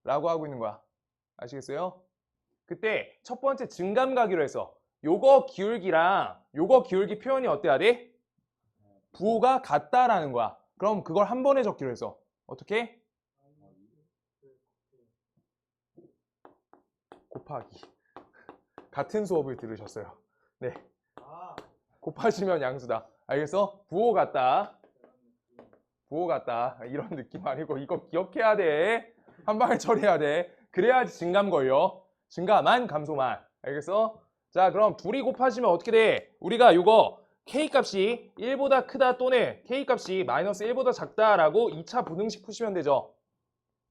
S1: 라고 하고 있는 거야. 아시겠어요? 그때 첫 번째 증감 가기로 해서 요거 기울기랑 요거 기울기 표현이 어때야 돼? 부호가 같다라는 거야. 그럼 그걸 한 번에 적기로 해서 어떻게? 곱하기. 같은 수업을 들으셨어요. 네. 곱하시면 양수다. 알겠어? 부호 같다. 부호 같다. 이런 느낌 아니고 이거 기억해야 돼. 한 방에 처리해야 돼. 그래야지 증감 걸려. 증가만 감소만. 알겠어? 자, 그럼 둘이 곱하시면 어떻게 돼? 우리가 이거 K값이 1보다 크다 또는 K값이 마이너스 1보다 작다라고 2차 부등식 푸시면 되죠.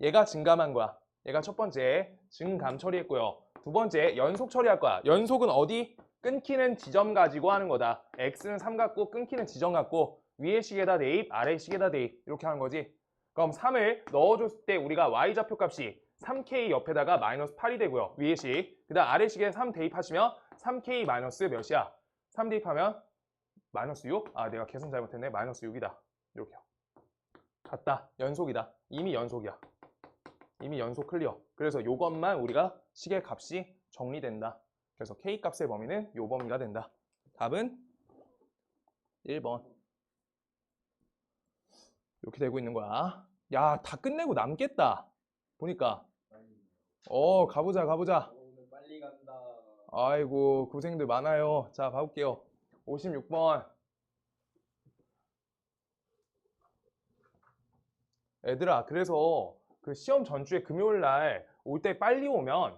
S1: 얘가 증감한 거야. 얘가 첫 번째 증감 처리했고요. 두 번째 연속 처리할 거야. 연속은 어디? 끊기는 지점 가지고 하는 거다. X는 3 갖고 끊기는 지점 갖고 위의 식에다 대입, 아래 식에다 대입 이렇게 하는 거지. 그럼 3을 넣어줬을 때 우리가 Y좌표 값이 3K 옆에다가 마이너스 8이 되고요. 위의 식. 그 다음 아래 식에 3 대입하시면 3K 마이너스 몇이야? 3 대입하면 마이너스 6? 아, 내가 계산 잘못했네. 마이너스 6이다. 이렇게요. 같다. 연속이다. 이미 연속이야. 이미 연속 클리어. 그래서 요것만 우리가 식의 값이 정리된다. 그래서 K 값의 범위는 요 범위가 된다. 답은 1번. 이렇게 되고 있는 거야. 야, 다 끝내고 남겠다. 보니까. 가보자, 가보자.
S3: 오늘 빨리 간다.
S1: 아이고, 고생들 많아요. 자, 봐볼게요. 56번. 얘들아, 그래서 그 시험 전주에 금요일 날 올 때 빨리 오면,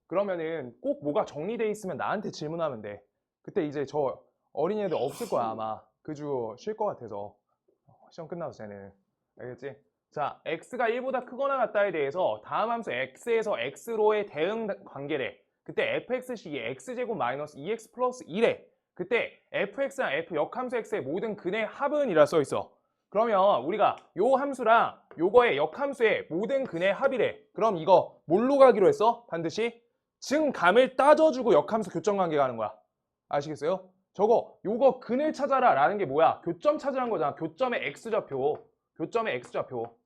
S1: 그러면은 꼭 뭐가 정리돼 있으면 나한테 질문하면 돼. 그때 이제 저 어린이들 없을 거야, 아마. 그 주 쉴 것 같아서. 시험 끝나서 쟤는. 알겠지? 자, x가 1보다 크거나 같다에 대해서 다음 함수 x에서 x로의 대응 관계래. 그때 fx식이 x제곱 마이너스 2x 플러스 1에 그때 fx랑 f 역함수 x의 모든 근의 합은 이라 써있어. 그러면 우리가 요 함수랑 요거의 역함수의 모든 근의 합이래. 그럼 이거 뭘로 가기로 했어? 반드시 증감을 따져주고 역함수 교점 관계가 하는 거야. 아시겠어요? 요거 근을 찾아라 라는 게 뭐야? 교점 찾으라는 거잖아. 교점의 x좌표. 교점의 x좌표.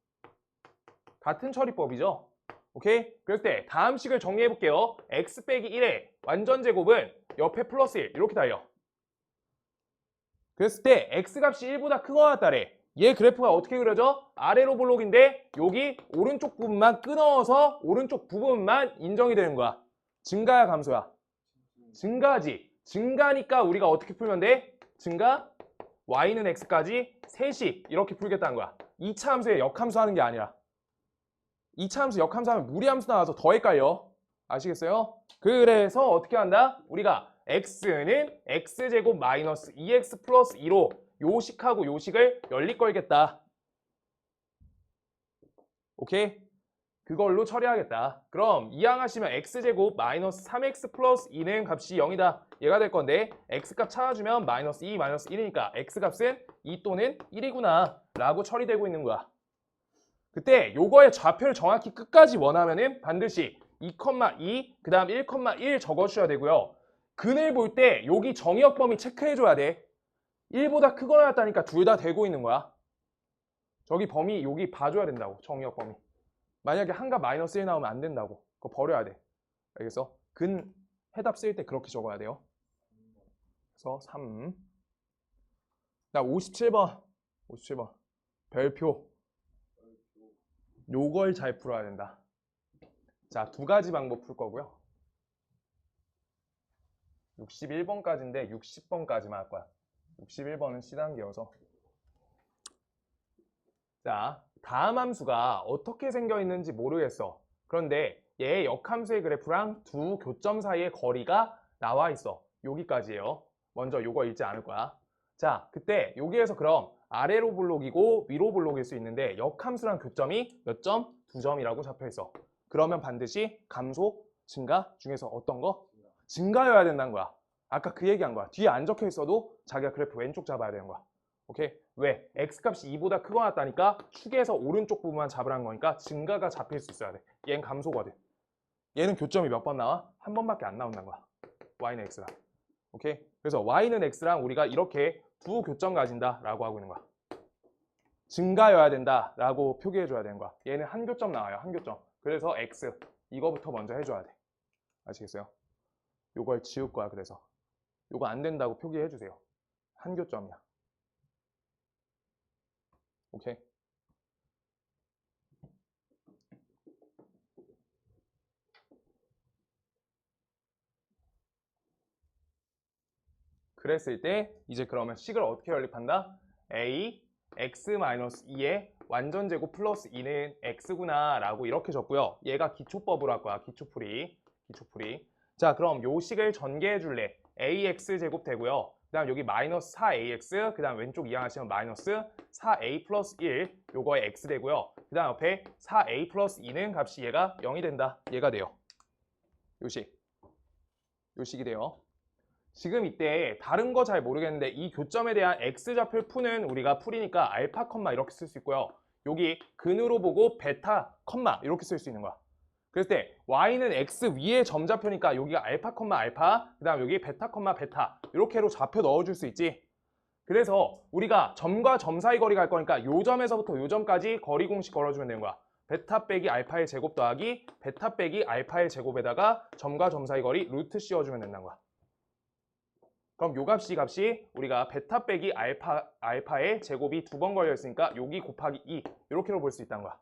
S1: 같은 처리법이죠. 오케이? 그럴 때 다음 식을 정리해 볼게요. x 빼기 1의 완전 제곱은 옆에 플러스 1 이렇게 달려. 그랬을 때 x값이 1보다 크거나 같다래. 얘 그래프가 어떻게 그려져? 아래로 볼록인데 여기 오른쪽 부분만 끊어서 오른쪽 부분만 인정이 되는 거야. 증가야 감소야? 증가지. 증가니까 우리가 어떻게 풀면 돼? 증가 y는 x까지 셋이 이렇게 풀겠다는 거야. 2차 함수에 역함수 하는 게 아니라 2차 함수 역함수 하면 무리함수 나와서 더 헷갈려. 아시겠어요? 그래서 어떻게 한다? 우리가 x는 x제곱 마이너스 2x 플러스 2로 요식하고 요식을 연립 걸겠다. 오케이? 그걸로 처리하겠다. 그럼 이항하시면 x제곱 마이너스 3x 플러스 2는 값이 0이다. 얘가 될 건데 x값 찾아주면 마이너스 2 마이너스 1이니까 x값은 2 또는 1이구나 라고 처리되고 있는 거야. 그때 요거의 좌표를 정확히 끝까지 원하면은 반드시 2,2 그 다음 1,1 적어주셔야 되고요. 근을 볼 때 여기 정의역 범위 체크해줘야 돼. 1보다 크거나 같다니까 둘 다 되고 있는 거야. 저기 범위 여기 봐줘야 된다고. 정의역 범위. 만약에 한가 마이너스 1 나오면 안 된다고. 그거 버려야 돼. 알겠어? 근 해답 쓸 때 그렇게 적어야 돼요. 그래서 3. 나 57번. 별표. 요걸 잘 풀어야 된다. 자, 두 가지 방법 풀 거고요. 61번까지인데 60번까지만 할 거야. 61번은 C단계여서. 자, 다음 함수가 어떻게 생겨 있는지 모르겠어. 그런데 얘의 역함수의 그래프랑 두 교점 사이의 거리가 나와 있어. 여기까지예요. 먼저 요거 읽지 않을 거야. 자, 그때 여기에서 그럼 아래로 볼록이고 위로 볼록일 수 있는데 역함수랑 교점이 몇 점? 2점이라고 잡혀 있어. 그러면 반드시 감소, 증가 중에서 어떤 거? 증가여야 된다는 거야. 아까 그 얘기한 거야. 뒤에 안 적혀 있어도 자기가 그래프 왼쪽 잡아야 되는 거야. 오케이? 왜? x값이 2보다 크거나 같다니까 축에서 오른쪽 부분만 잡으라는 거니까 증가가 잡힐 수 있어야 돼. 얘는 감소거든. 얘는 교점이 몇 번 나와? 한 번밖에 안 나온다는 거야. y는 x랑. 오케이? 그래서 y는 x랑 우리가 이렇게 두 교점 가진다 라고 하고 있는 거야. 증가여야 된다 라고 표기해줘야 되는 거야. 얘는 한 교점 나와요. 한 교점. 그래서 x 이거부터 먼저 해줘야 돼. 아시겠어요? 요걸 지울 거야. 그래서 요거 안 된다고 표기해주세요. 한 교점이야. 오케이? 그랬을 때 이제 그러면 식을 어떻게 연립한다? A, x-2의 완전제곱 플러스 2는 x구나 라고 이렇게 적고요. 얘가 기초법으로 할 거야. 기초풀이. 자, 그럼 요 식을 전개해 줄래? ax제곱 되고요. 그 다음 여기 마이너스 4ax, 그 다음 왼쪽 이항하시면 마이너스 4a 플러스 1, 요거에 x 되고요. 그 다음 옆에 4a 플러스 2는 값이 얘가 0이 된다. 얘가 돼요. 요식이 돼요. 지금 이때 다른 거 잘 모르겠는데 이 교점에 대한 x좌표를 푸는 우리가 풀이니까 알파 컴마 이렇게 쓸 수 있고요. 여기 근으로 보고 베타 컴마 이렇게 쓸 수 있는 거야. 그랬을 때 y는 x 위에 점좌표니까 여기가 알파 컴마 알파, 그 다음 여기 베타 컴마 베타 이렇게로 좌표 넣어줄 수 있지. 그래서 우리가 점과 점 사이 거리 갈 거니까 요 점에서부터 요 점까지 거리 공식 걸어주면 되는 거야. 베타 빼기 알파의 제곱 더하기 베타 빼기 알파의 제곱에다가 점과 점 사이 거리 루트 씌워주면 된다는 거야. 그럼 요 값이 우리가 베타 빼기 알파의 제곱이 2번 걸려 있으니까 여기 곱하기 2 이렇게로 볼 수 있다는 거야.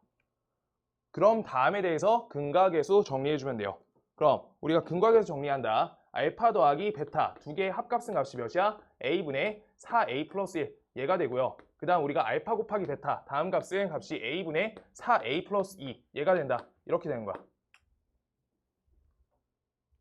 S1: 그럼 다음에 대해서 근각계수 정리해주면 돼요. 그럼 우리가 근각계수 정리한다. 알파 더하기 베타 두 개의 합값은 값이 몇이야? a분의 4a 플러스 1 얘가 되고요. 그 다음 우리가 알파 곱하기 베타 다음 값은 값이 a분의 4a 플러스 2 얘가 된다. 이렇게 되는 거야.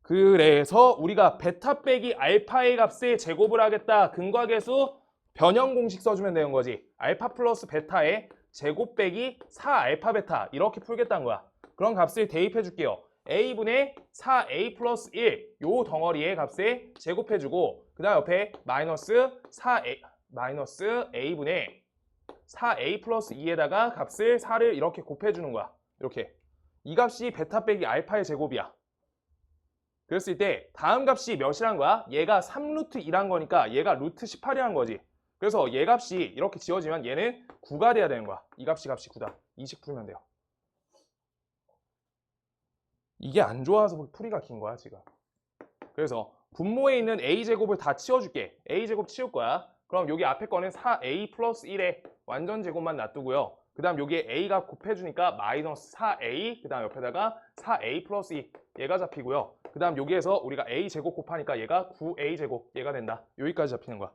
S1: 그래서 우리가 베타 빼기 알파의 값의 제곱을 하겠다. 근각계수 변형 공식 써주면 되는 거지. 알파 플러스 베타의 제곱 빼기 4알파 베타 이렇게 풀겠다는 거야. 그런 값을 대입해 줄게요. a분의 4a 플러스 1 요 덩어리의 값에 제곱해주고 그 다음 옆에 마이너스 a분의 4a 플러스 2에다가 값을 4를 이렇게 곱해주는 거야. 이렇게. 이 값이 베타 빼기 알파의 제곱이야. 그랬을 때 다음 값이 몇이란 거야? 얘가 3루트 2란 거니까 얘가 루트 18이란 거지. 그래서 얘 값이 이렇게 지워지면 얘는 9가 돼야 되는 거야. 이 값이 9다. 이 식 풀면 돼요. 이게 안 좋아서 풀이가 긴 거야 지금. 그래서 분모에 있는 a제곱을 다 치워줄게. a제곱 치울 거야. 그럼 여기 앞에 거는 4a 플러스 1에 완전 제곱만 놔두고요. 그 다음 여기에 a가 곱해주니까 마이너스 4a 그 다음 옆에다가 4a 플러스 2 얘가 잡히고요. 그 다음 여기에서 우리가 a제곱 곱하니까 얘가 9a제곱 얘가 된다. 여기까지 잡히는 거야.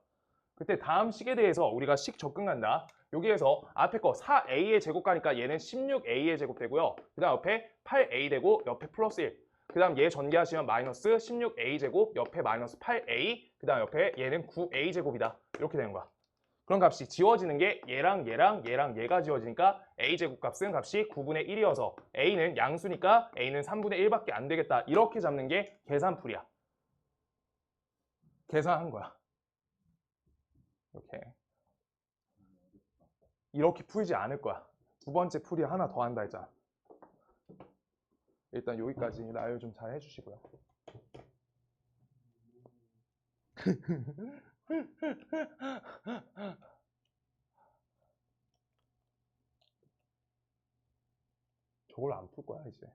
S1: 그때 다음 식에 대해서 우리가 식 접근한다. 여기에서 앞에 거 4a의 제곱 가니까 얘는 16a의 제곱 되고요. 그 다음 옆에 8a 되고 옆에 플러스 1. 그 다음 얘 전개하시면 마이너스 16a 제곱 옆에 마이너스 8a 그 다음 옆에 얘는 9a 제곱이다. 이렇게 되는 거야. 그런 값이 지워지는 게 얘랑 얘가 지워지니까 a 제곱 값은 값이 9분의 1이어서 a는 양수니까 a는 3분의 1밖에 안 되겠다. 이렇게 잡는 게 계산풀이야. 계산한 거야. 이렇게 풀지 않을 거야. 두 번째 풀이 하나 더 한다 했잖아. 일단 여기까지 나열 좀 잘 해주시고요. 저걸 안 풀 거야 이제.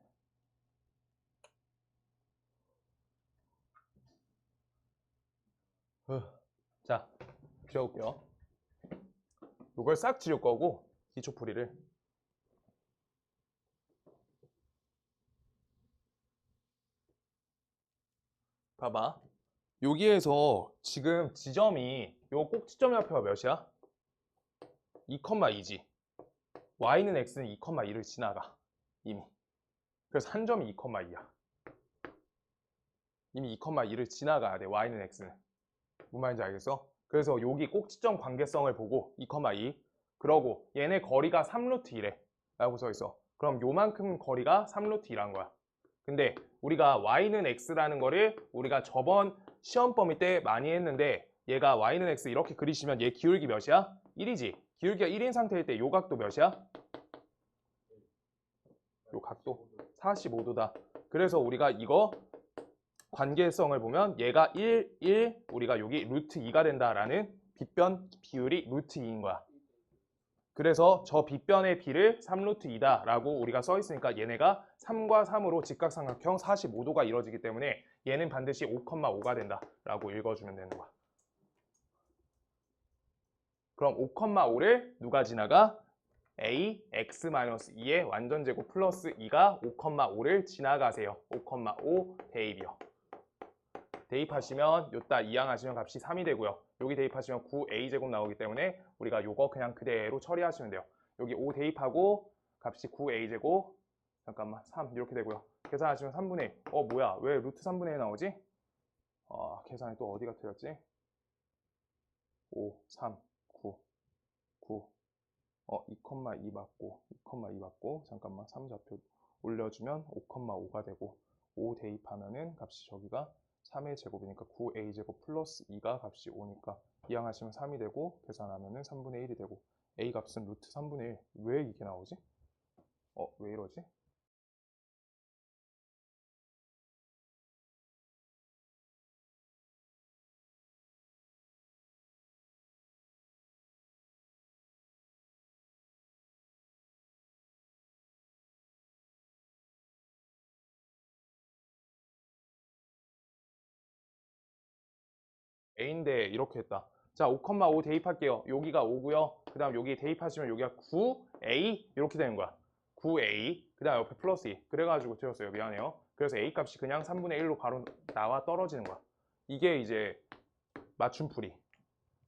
S1: 자, 지워볼게요. 이걸 싹 지울 거고 기초풀이를. 봐봐. 여기에서 지금 지점이 요 꼭지점 좌표가 몇이야? 2,2지. y는 x는 2,2를 지나가. 이미. 그래서 한 점이 2,2야. 이미 2,2를 지나가야 돼. y는 x는. 무슨 말인지 알겠어? 그래서 여기 꼭지점 관계성을 보고 2,2 그러고 얘네 거리가 3루트 1에 라고 써있어. 그럼 요만큼 거리가 3루트 2란 거야. 근데 우리가 y는 x라는 거를 우리가 저번 시험 범위 때 많이 했는데 얘가 y는 x 이렇게 그리시면 얘 기울기 몇이야? 1이지. 기울기가 1인 상태일 때 요 각도 몇이야? 요 각도 45도다. 그래서 우리가 이거 관계성을 보면 얘가 1, 1, 우리가 여기 루트 2가 된다라는 빗변 비율이 루트 2인 거야. 그래서 저 빗변의 비를 3루트 2다 라고 우리가 써 있으니까 얘네가 3과 3으로 직각삼각형 45도가 이루어지기 때문에 얘는 반드시 5,5가 된다 라고 읽어주면 되는 거야. 그럼 5,5를 누가 지나가? a x-2의 완전제곱 플러스 2가 5,5를 지나가세요. 5,5 대입이요. 대입하시면 요따 이항하시면 값이 3이 되고요. 여기 대입하시면 9a제곱 나오기 때문에 우리가 요거 그냥 그대로 처리하시면 돼요. 여기 5 대입하고 값이 9a제곱 잠깐만 3 이렇게 되고요. 계산하시면 3분의 1. 뭐야 왜 루트 3분의 1 나오지? 계산이 또 어디가 틀렸지? 5, 3, 9, 9 2,2 맞고 2,2 맞고 잠깐만 3좌표 올려주면 5,5가 되고 5 대입하면은 값이 저기가 3의 제곱이니까 9a제곱 플러스 2가 값이 5니까 이항하시면 3이 되고 계산하면은 3분의 1이 되고 a 값은 루트 3분의 1. 왜 이게 나오지? 왜 이러지? a인데 이렇게 했다. 자, 5,5 대입할게요. 여기가 5고요. 그 다음 여기 대입하시면 여기가 9a 이렇게 되는 거야. 9a 그 다음 옆에 플러스 2 그래가지고 틀렸어요. 미안해요. 그래서 a 값이 그냥 3분의 1로 바로 나와 떨어지는 거야. 이게 이제 맞춤풀이.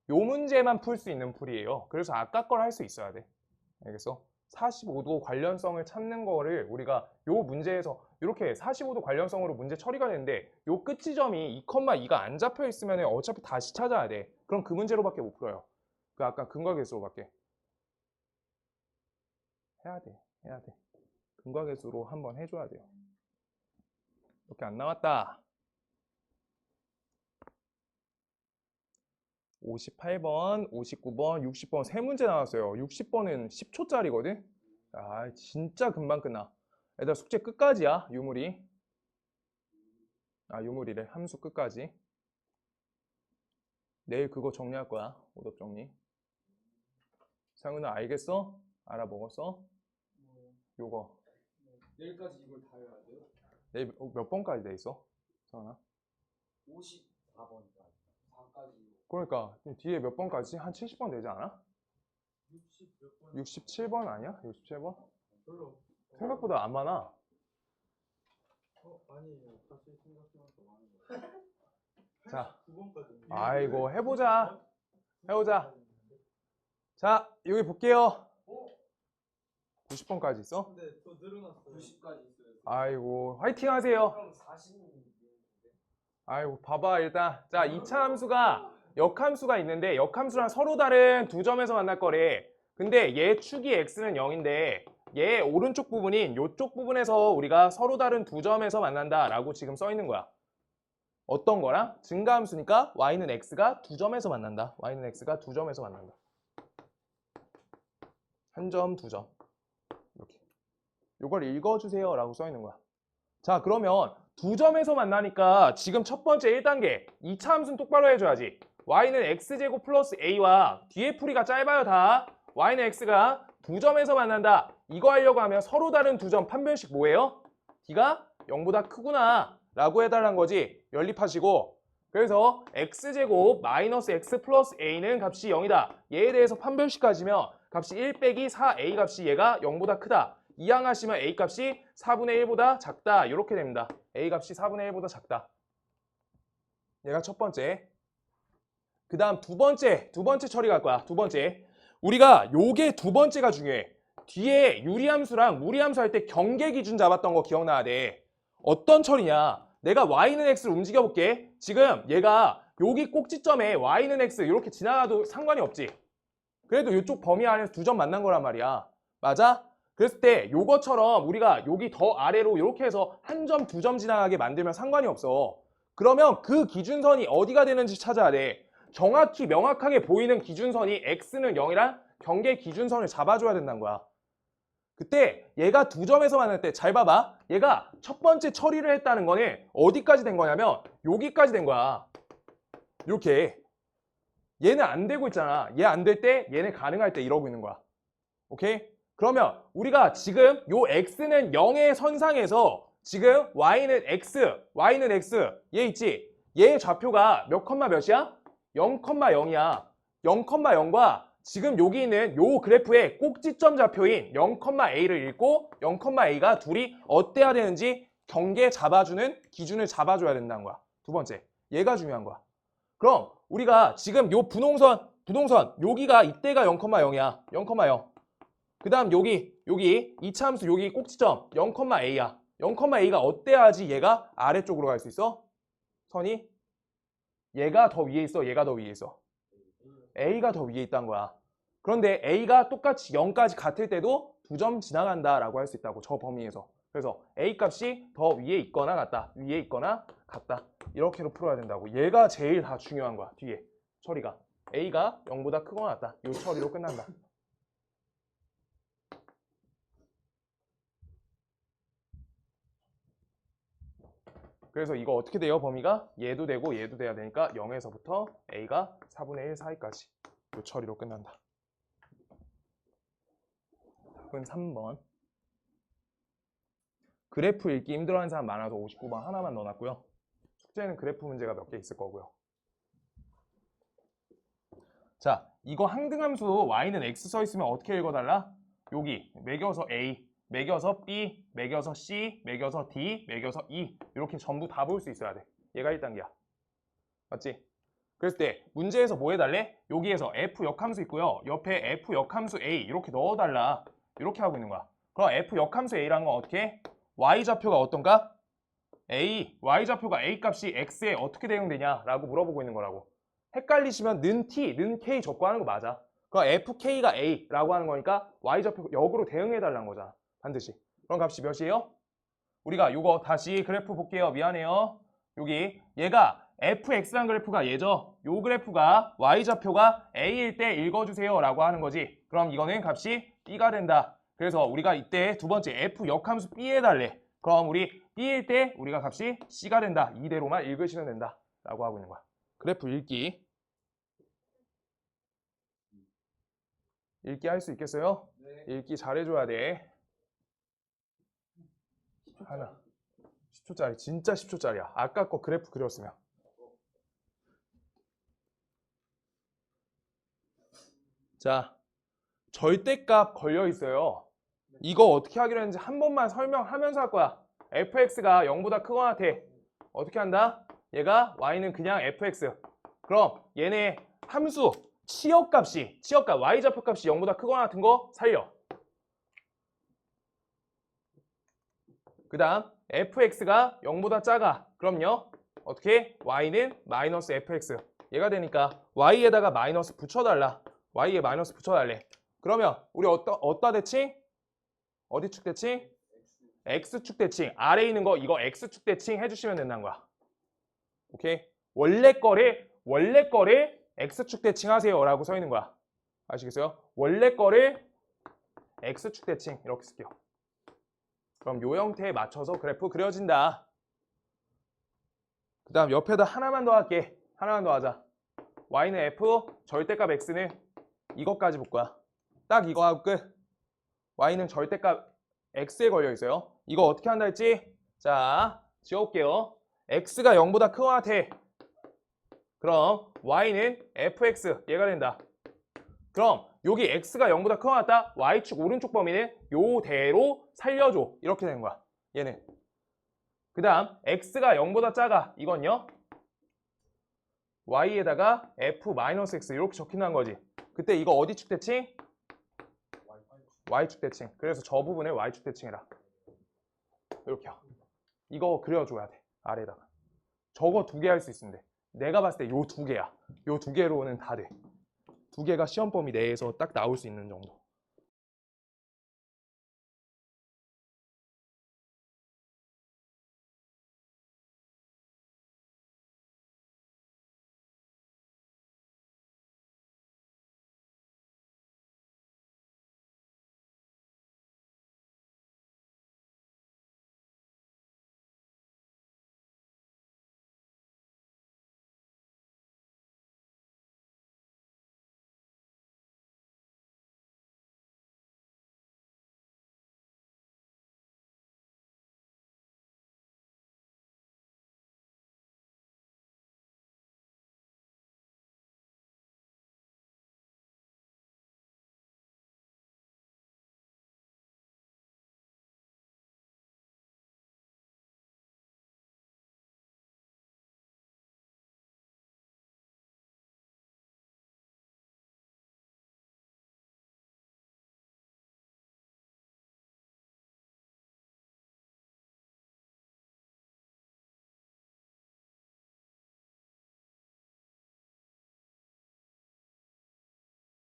S1: 요 문제만 풀 수 있는 풀이에요. 그래서 아까 걸 할 수 있어야 돼. 알겠어? 45도 관련성을 찾는 거를 우리가 요 문제에서 이렇게 45도 관련성으로 문제 처리가 되는데 요 끝 지점이 2,2가 안 잡혀 있으면 어차피 다시 찾아야 돼. 그럼 그 문제로밖에 못 풀어요. 그 아까 근과계수로밖에. 해야 돼. 근과계수로 한번 해줘야 돼요. 이렇게 안 나왔다. 58번, 59번, 60번 세 문제 나왔어요. 60번은 10초짜리거든? 진짜 금방 끝나. 얘들아 숙제 끝까지야, 유물이. 유물이래. 함수 끝까지. 내일 그거 정리할 거야. 오답 정리. 상은아 알겠어? 알아먹었어? 요거.
S3: 내일까지 이걸 다 해야 돼요?
S1: 내일 몇 번까지 돼 있어? 상은아?
S3: 54번까지 4까지
S1: 그러니까 뒤에 몇 번까지? 한 70번 되지 않아? 67번 아니야? 67번?
S2: 별로.
S1: 생각보다 안 많아.
S2: 아니에요. 사실 생각보다 더 많은 거.
S1: 자,
S2: 9번까지.
S1: 아이고 해보자. 자, 여기 볼게요. 90번까지 있어?
S2: 근데 또 늘어났어요.
S3: 90까지 있어요.
S1: 아이고 화이팅 하세요.
S3: 그럼 40.
S1: 아이고 봐봐 일단 자 2차 함수가 역함수가 있는데 역함수랑 서로 다른 두 점에서 만날 거래. 근데 얘 축이 x는 0인데 얘 오른쪽 부분인 이쪽 부분에서 우리가 서로 다른 두 점에서 만난다 라고 지금 써 있는 거야. 어떤 거랑? 증가함수니까 y는 x가 두 점에서 만난다. y는 x가 두 점에서 만난다. 한 점, 두 점. 이렇게. 요걸 읽어주세요 라고 써 있는 거야. 자 그러면 두 점에서 만나니까 지금 첫 번째 1단계 2차 함수는 똑바로 해줘야지. y는 x제곱 플러스 a와 뒤에 풀이가 짧아요 다. y는 x가 두 점에서 만난다. 이거 하려고 하면 서로 다른 두 점 판별식 뭐예요? d가 0보다 크구나 라고 해달라는 거지. 연립하시고 그래서 x제곱 마이너스 x 플러스 a는 값이 0이다. 얘에 대해서 판별식 가지면 값이 1 빼기 4a 값이 얘가 0보다 크다. 이항하시면 a 값이 4분의 1보다 작다. 이렇게 됩니다. a 값이 4분의 1보다 작다. 얘가 첫 번째. 그 다음 두 번째 처리 갈 거야. 두 번째. 우리가 요게 두 번째가 중요해. 뒤에 유리함수랑 무리함수 할 때 경계 기준 잡았던 거 기억나야 돼. 어떤 처리냐. 내가 y는 x를 움직여 볼게. 지금 얘가 여기 꼭지점에 y는 x 이렇게 지나가도 상관이 없지. 그래도 이쪽 범위 안에서 두 점 만난 거란 말이야. 맞아? 그랬을 때 요것처럼 우리가 여기 더 아래로 이렇게 해서 한 점, 두 점 지나가게 만들면 상관이 없어. 그러면 그 기준선이 어디가 되는지 찾아야 돼. 정확히 명확하게 보이는 기준선이 x는 0이란 경계 기준선을 잡아줘야 된다는 거야. 그때 얘가 두 점에서 만날 때 잘 봐봐. 얘가 첫 번째 처리를 했다는 거는 어디까지 된 거냐면 여기까지 된 거야. 이렇게. 얘는 안 되고 있잖아. 얘 안 될 때 얘는 가능할 때 이러고 있는 거야. 오케이? 그러면 우리가 지금 요 x는 0의 선상에서 지금 y는 x 얘 있지? 얘의 좌표가 몇 컴마 몇이야? 0,0이야. 0,0과 지금 여기 있는 요 그래프의 꼭지점 좌표인 0,a를 읽고 0,a가 둘이 어때야 되는지 경계 잡아주는 기준을 잡아줘야 된다는 거야. 두 번째, 얘가 중요한 거야. 그럼 우리가 지금 요 분홍선 여기가 이때가 0,0이야. 0,0. 그 다음 여기 이차함수 여기 꼭지점 0,a야. 0,a가 어때야지 얘가 아래쪽으로 갈 수 있어? 선이 얘가 더 위에 있어, 얘가 더 위에 있어. a가 더 위에 있다는 거야. 그런데 a가 똑같이 0까지 같을 때도 2점 지나간다라고 할 수 있다고, 저 범위에서. 그래서 a 값이 더 위에 있거나 같다, 위에 있거나 같다, 이렇게로 풀어야 된다고. 얘가 제일 다 중요한 거야. 뒤에 처리가 a가 0보다 크거나 같다, 이 처리로 끝난다. 그래서 이거 어떻게 돼요? 범위가 얘도 되고 얘도 돼야 되니까 0에서부터 a가 4분의 1 사이까지 이 처리로 끝난다. 답은 3번. 그래프 읽기 힘들어하는 사람 많아서 59번 하나만 넣어놨고요. 숙제는 그래프 문제가 몇 개 있을 거고요. 자, 이거 항등함수 y는 x 써있으면 어떻게 읽어달라? 여기 매겨서 a, 매겨서 b, 매겨서 c, 매겨서 d, 매겨서 e, 이렇게 전부 다 볼 수 있어야 돼. 얘가 1단계야. 맞지? 그랬을 때 문제에서 뭐 해달래? 여기에서 f 역함수 있고요. 옆에 f 역함수 a 이렇게 넣어달라. 이렇게 하고 있는 거야. 그럼 f 역함수 a라는 건 어떻게 해? y좌표가 어떤 값? a, y좌표가 a 값이 x에 어떻게 대응되냐라고 물어보고 있는 거라고. 헷갈리시면 는 t, 는 k 적고 하는 거 맞아. 그럼 fk가 a라고 하는 거니까 y좌표 역으로 대응해달라는 거잖아. 반드시. 그럼 값이 몇이에요? 우리가 이거 다시 그래프 볼게요. 미안해요. 여기 얘가 fx란 그래프가 얘죠. 요 그래프가 y좌표가 a일 때 읽어주세요 라고 하는 거지. 그럼 이거는 값이 b가 된다. 그래서 우리가 이때 두 번째 f 역함수 b 해달래. 그럼 우리 b일 때 우리가 값이 c가 된다. 이대로만 읽으시면 된다 라고 하고 있는 거야. 그래프 읽기 할 수 있겠어요?
S3: 네.
S1: 읽기 잘해줘야 돼. 하나 10초짜리, 진짜 10초짜리야. 아까 거 그래프 그렸으면. 자, 절대값 걸려 있어요. 이거 어떻게 하기로 했는지 한 번만 설명하면서 할 거야. fx가 0보다 크거나 같아. 어떻게 한다? 얘가 y는 그냥 fx. 그럼 얘네 함수 치역값 y좌표값이 0보다 크거나 같은 거 살려. 그 다음 fx가 0보다 작아. 그럼요. 어떻게? y는 마이너스 fx. 얘가 되니까 y에다가 마이너스 붙여달라. y에 마이너스 붙여달래. 그러면 우리 어디다 대칭? 어디 축 대칭? x축 대칭. 아래에 있는 거 이거 x축 대칭 해주시면 된다는 거야. 오케이? 원래 거를 x축 대칭하세요 라고 써 있는 거야. 아시겠어요? 원래 거를 x축 대칭 이렇게 쓸게요. 그럼 요 형태에 맞춰서 그래프 그려진다. 그 다음 옆에다 하나만 더 할게. 하나만 더 하자. y는 f, 절대값 x는 이것까지 볼 거야. 딱 이거 하고 끝. y는 절대값 x에 걸려 있어요. 이거 어떻게 한다 했지? 자, 지워볼게요. x가 0보다 크거나 같아. 그럼 y는 fx 얘가 된다. 그럼 여기 x가 0보다 크거나 같다. y축 오른쪽 범위는 요대로 살려줘. 이렇게 되는 거야. 얘는. 그 다음 x가 0보다 작아. 이건요. y에다가 f-x 이렇게 적힌다는 거지. 그때 이거 어디 축 대칭? y축 대칭. 그래서 저 부분에 y축 대칭해라. 이렇게요. 이거 그려줘야 돼. 아래다가. 저거 2개 할 수 있으면 돼. 내가 봤을 때 요 2개야. 요 2개로는 다 돼. 2개가 시험 범위 내에서 딱 나올 수 있는 정도.